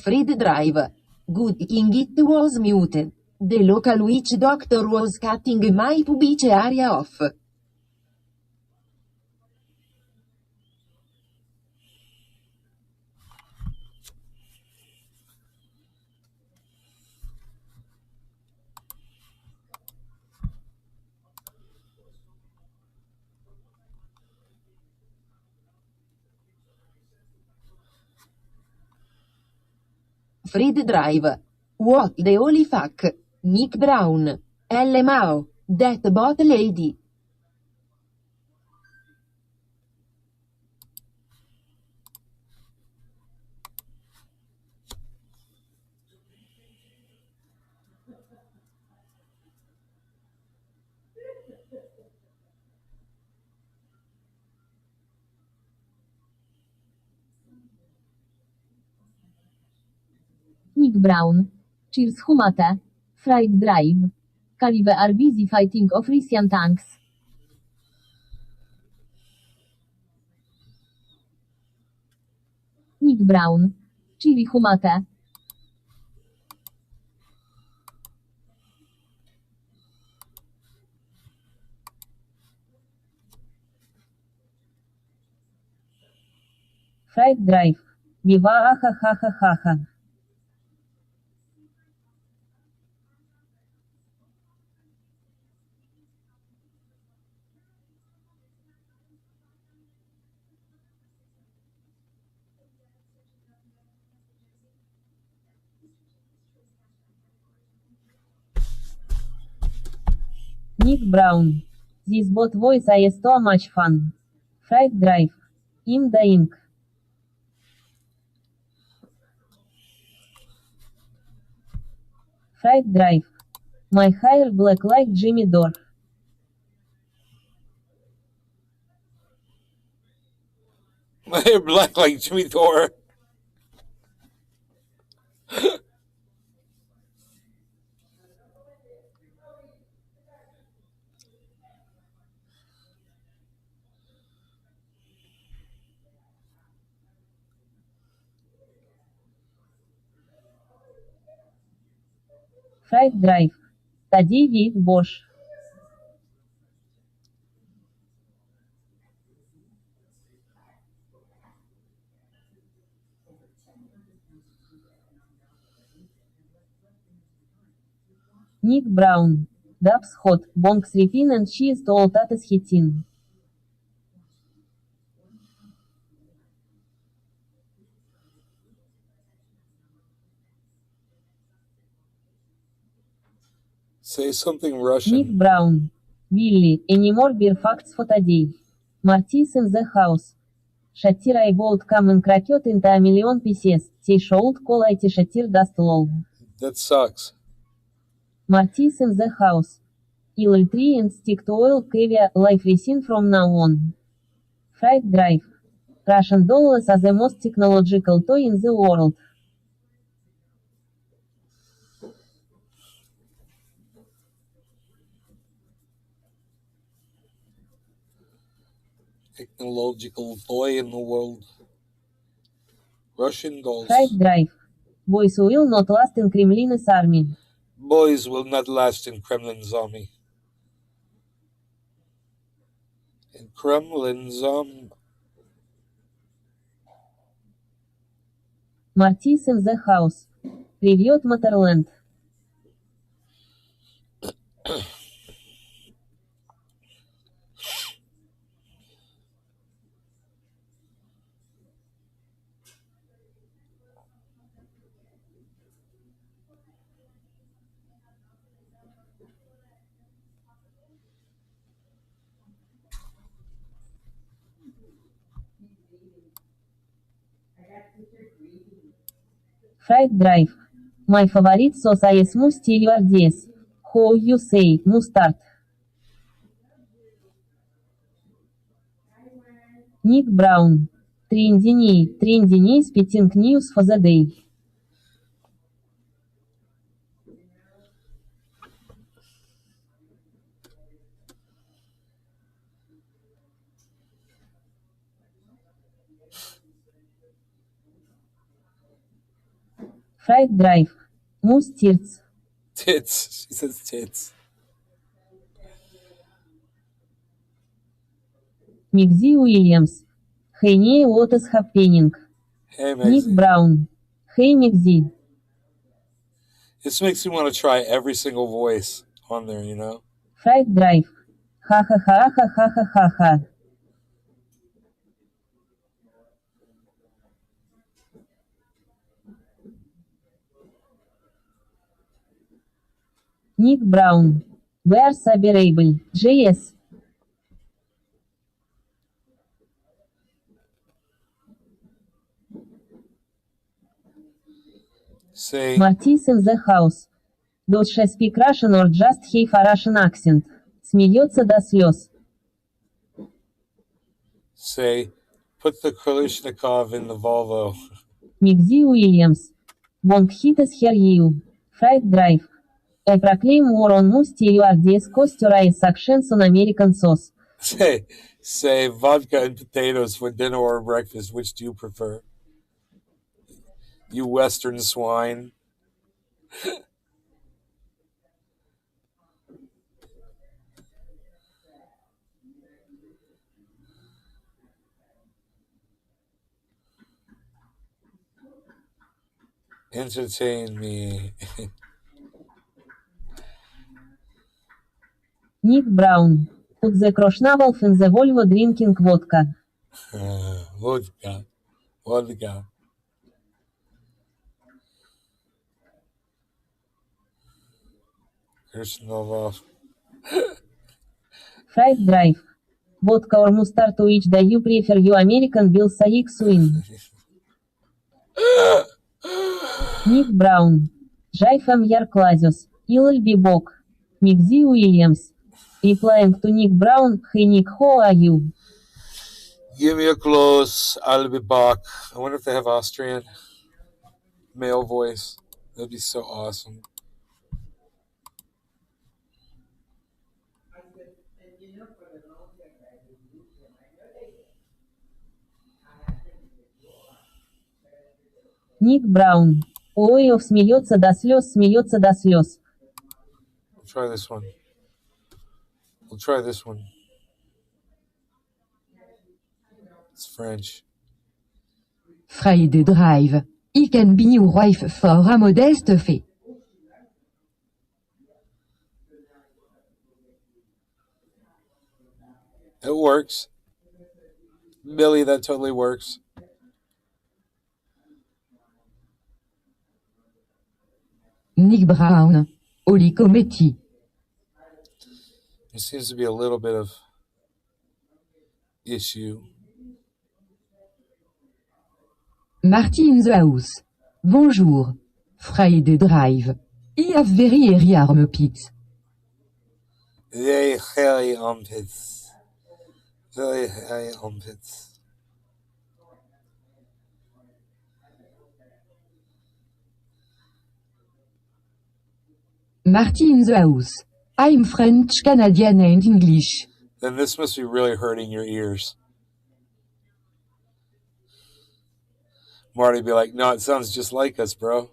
Freed drive. Good thing it was muted. The local witch doctor was cutting my pubic area off. Freed drive. What the holy fuck? Nick Brown. LMAO. That bot lady. Nick Brown. Cheers Humate. Fried Drive. Calive are busy fighting Ofrisian tanks. Nick Brown. Chili Humate. Fried Drive. Viva ha ha ha ha ha. Nick Brown. This bot voice is so much fun. Fried Drive. In the ink. Fried Drive. My hair black like Jimmy Dore. My hair black like Jimmy Thor. Fright Drive. Study with Bosch. Nick Brown. Dubs hot, bonks ripin and cheese to all tatas hitin. Say something Nick Russian. Brown. Willy, any more beer facts for today? Marty's in the house. Shatir I bold come and cracked into a million pieces. Say should call it Shatir dust lol. That sucks. Marty's in the house. Ill tree and stick to oil caviar life resin from now on. Fright Drive. Russian dolls are the most technological toy in the world. Technological toy in the world. Russian dolls. Fright Drive. Boys will not last in Kremlin's army. Boys will not last in Kremlin's army. In Kremlin's Marty's in the house. Привет, Motherland. Fright Drive. My favorite sauce is mustard. How you say mustard? Nick Brown. Trendy spitting news for the day. Fright Drive. Mustards. tits. She says tits. Migzy Williams. Hey nee, what is happening? Hey, Nick Maxie. Brown. Hey Migzy. This makes me want to try every single voice on there, you know? Fright Drive. Ha ha ha ha ha ha ha ha. Nick Brown. Where's Saberable? JS. Say, Marty's in the house. Does she speak Russian or just have a Russian accent? Смеется до слез. say, put the Kalashnikov in the Volvo. Migzy Williams. Won't hit us here you. Fright Drive. I proclaim war on mustards costerize actions on American sauce. Say, vodka and potatoes for dinner or breakfast. Which do you prefer? You Western swine. Entertain me. Nick Brown. Put the Kroshnawolf in the Volvo drinking vodka. Vodka. Vodka. Krishnova. Fright Drive. Vodka or mustard to which do you prefer you American Bill Saik Swin? Nick Brown. Jai from your classes. Illal Bibok. Migzy Williams. Replying to Nick Brown, hey Nick, how are you? Give me a close. I'll be back. I wonder if they have Austrian male voice. That'd be so awesome. Ник Браун. Оев смеется до слез, смеется до слез. We'll try this one. We'll try this one. It's French. Friday Drive. I can be your wife for a modest fee. It works. Billy, that totally works. Nick Brown. Oli Cometti. There seems to be a little bit of issue. Marty in the house. Bonjour. Friday Drive. I have very hairy armpits. Very hairy armpits. Very hairy armpits. Marty in the house. I'm French, Canadian and English. Then this must be really hurting your ears. Marty be like, no, it sounds just like us, bro.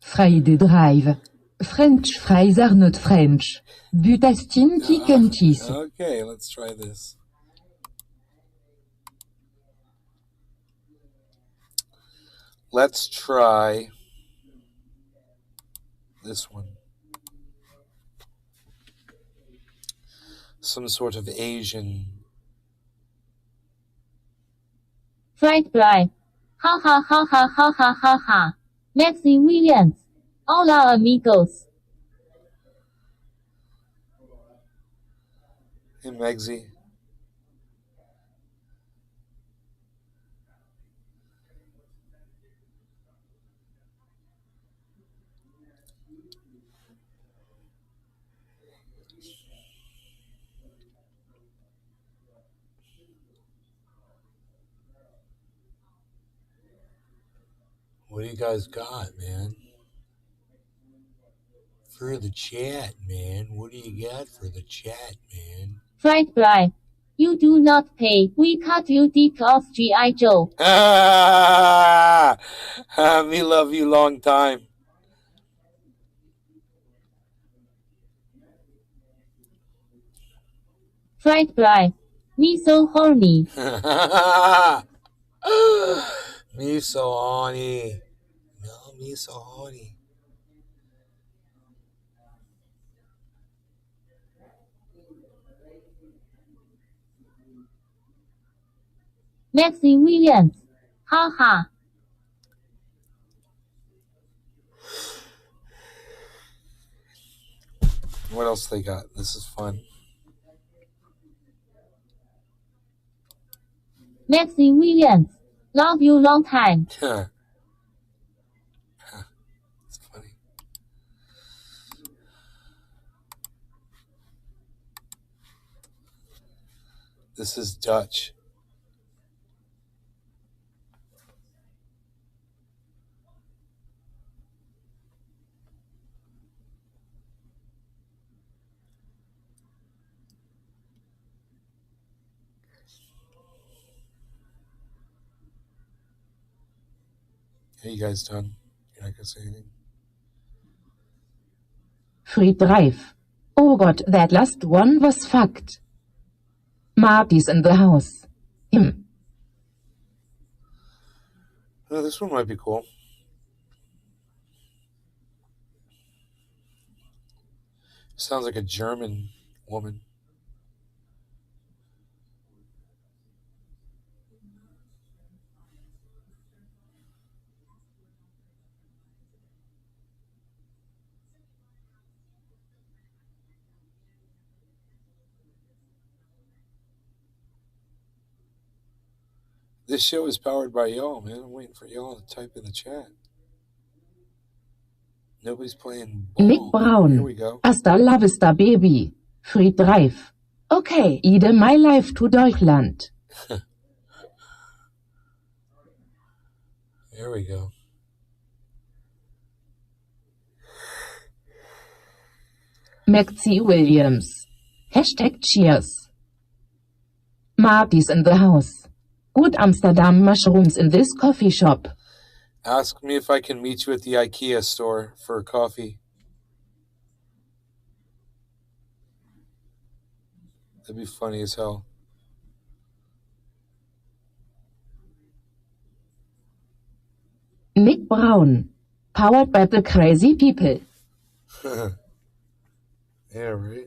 Friday Drive. French fries are not French. But as stinky cunties. Okay, let's try this. Let's try this one. Some sort of Asian. Fried Drive. Ha ha ha ha ha ha ha ha. Maxi Williams. Hola amigos. Hey, Megsy. What do you guys got, man? For the chat, man. What do you got for the chat, man? Fried Drive. You do not pay. We cut you dick off G.I. Joe. Ah, me love you long time. Fried Drive. Me so horny. Me so horny. No, me so horny. Maxi Williams. Ha ha. What else they got? This is fun. Maxi Williams. Love you long time. It's funny. This is Dutch. Hey, you guys done? You're not gonna say anything? Free Drive. Oh god, that last one was fucked. Marty's in the house. Oh, this one might be cool. Sounds like a German woman. This show is powered by y'all, man. I'm waiting for y'all to type in the chat. Nobody's playing ball. Nick Brown. Here we go. Hasta la vista, baby. Free Drive. Okay, ide my life to Deutschland. Here we go. Maxie Williams. Hashtag cheers. Marty's in the house. Good Amsterdam mushrooms in this coffee shop. Ask me if I can meet you at the IKEA store for coffee. That'd be funny as hell. Nick Brown. Powered by the crazy people. Yeah, right.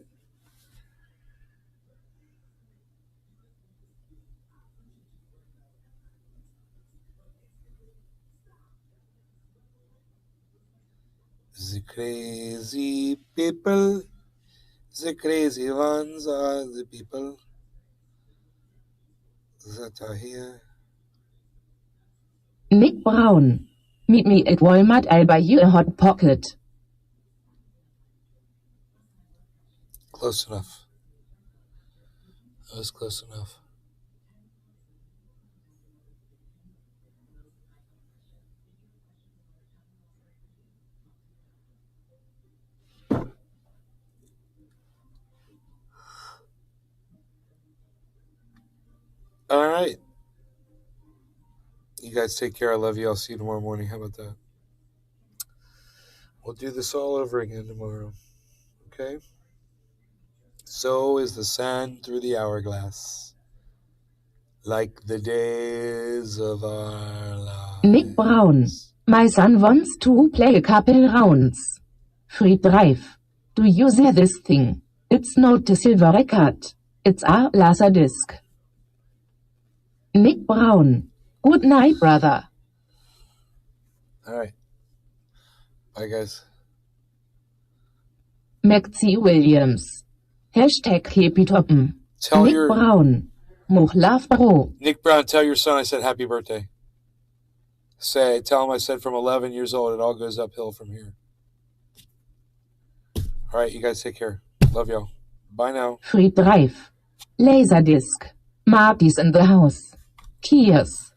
The crazy people, the crazy ones are the people that are here. Nick Brown. Meet me at Walmart, I'll buy you a hot pocket. Close enough. That was close enough. All right. You guys take care. I love you. I'll see you tomorrow morning. How about that? We'll do this all over again tomorrow. Okay? So is the sand through the hourglass, like the days of our lives. Nick Brown. My son wants to play a couple rounds. Free Drive. Do you see this thing? It's not a silver record. It's a Laserdisc. Nick Brown. Good night, brother. All right. Bye, guys. Maxie Williams. Hashtag Happy Toppen. Tell Nick your Brown. Much love, bro. Nick Brown, tell your son I said happy birthday. Tell him I said from 11 years old, it all goes uphill from here. All right, you guys take care. Love y'all. Bye now. Free Drive. Laserdisc. Marty's in the house. Cheers.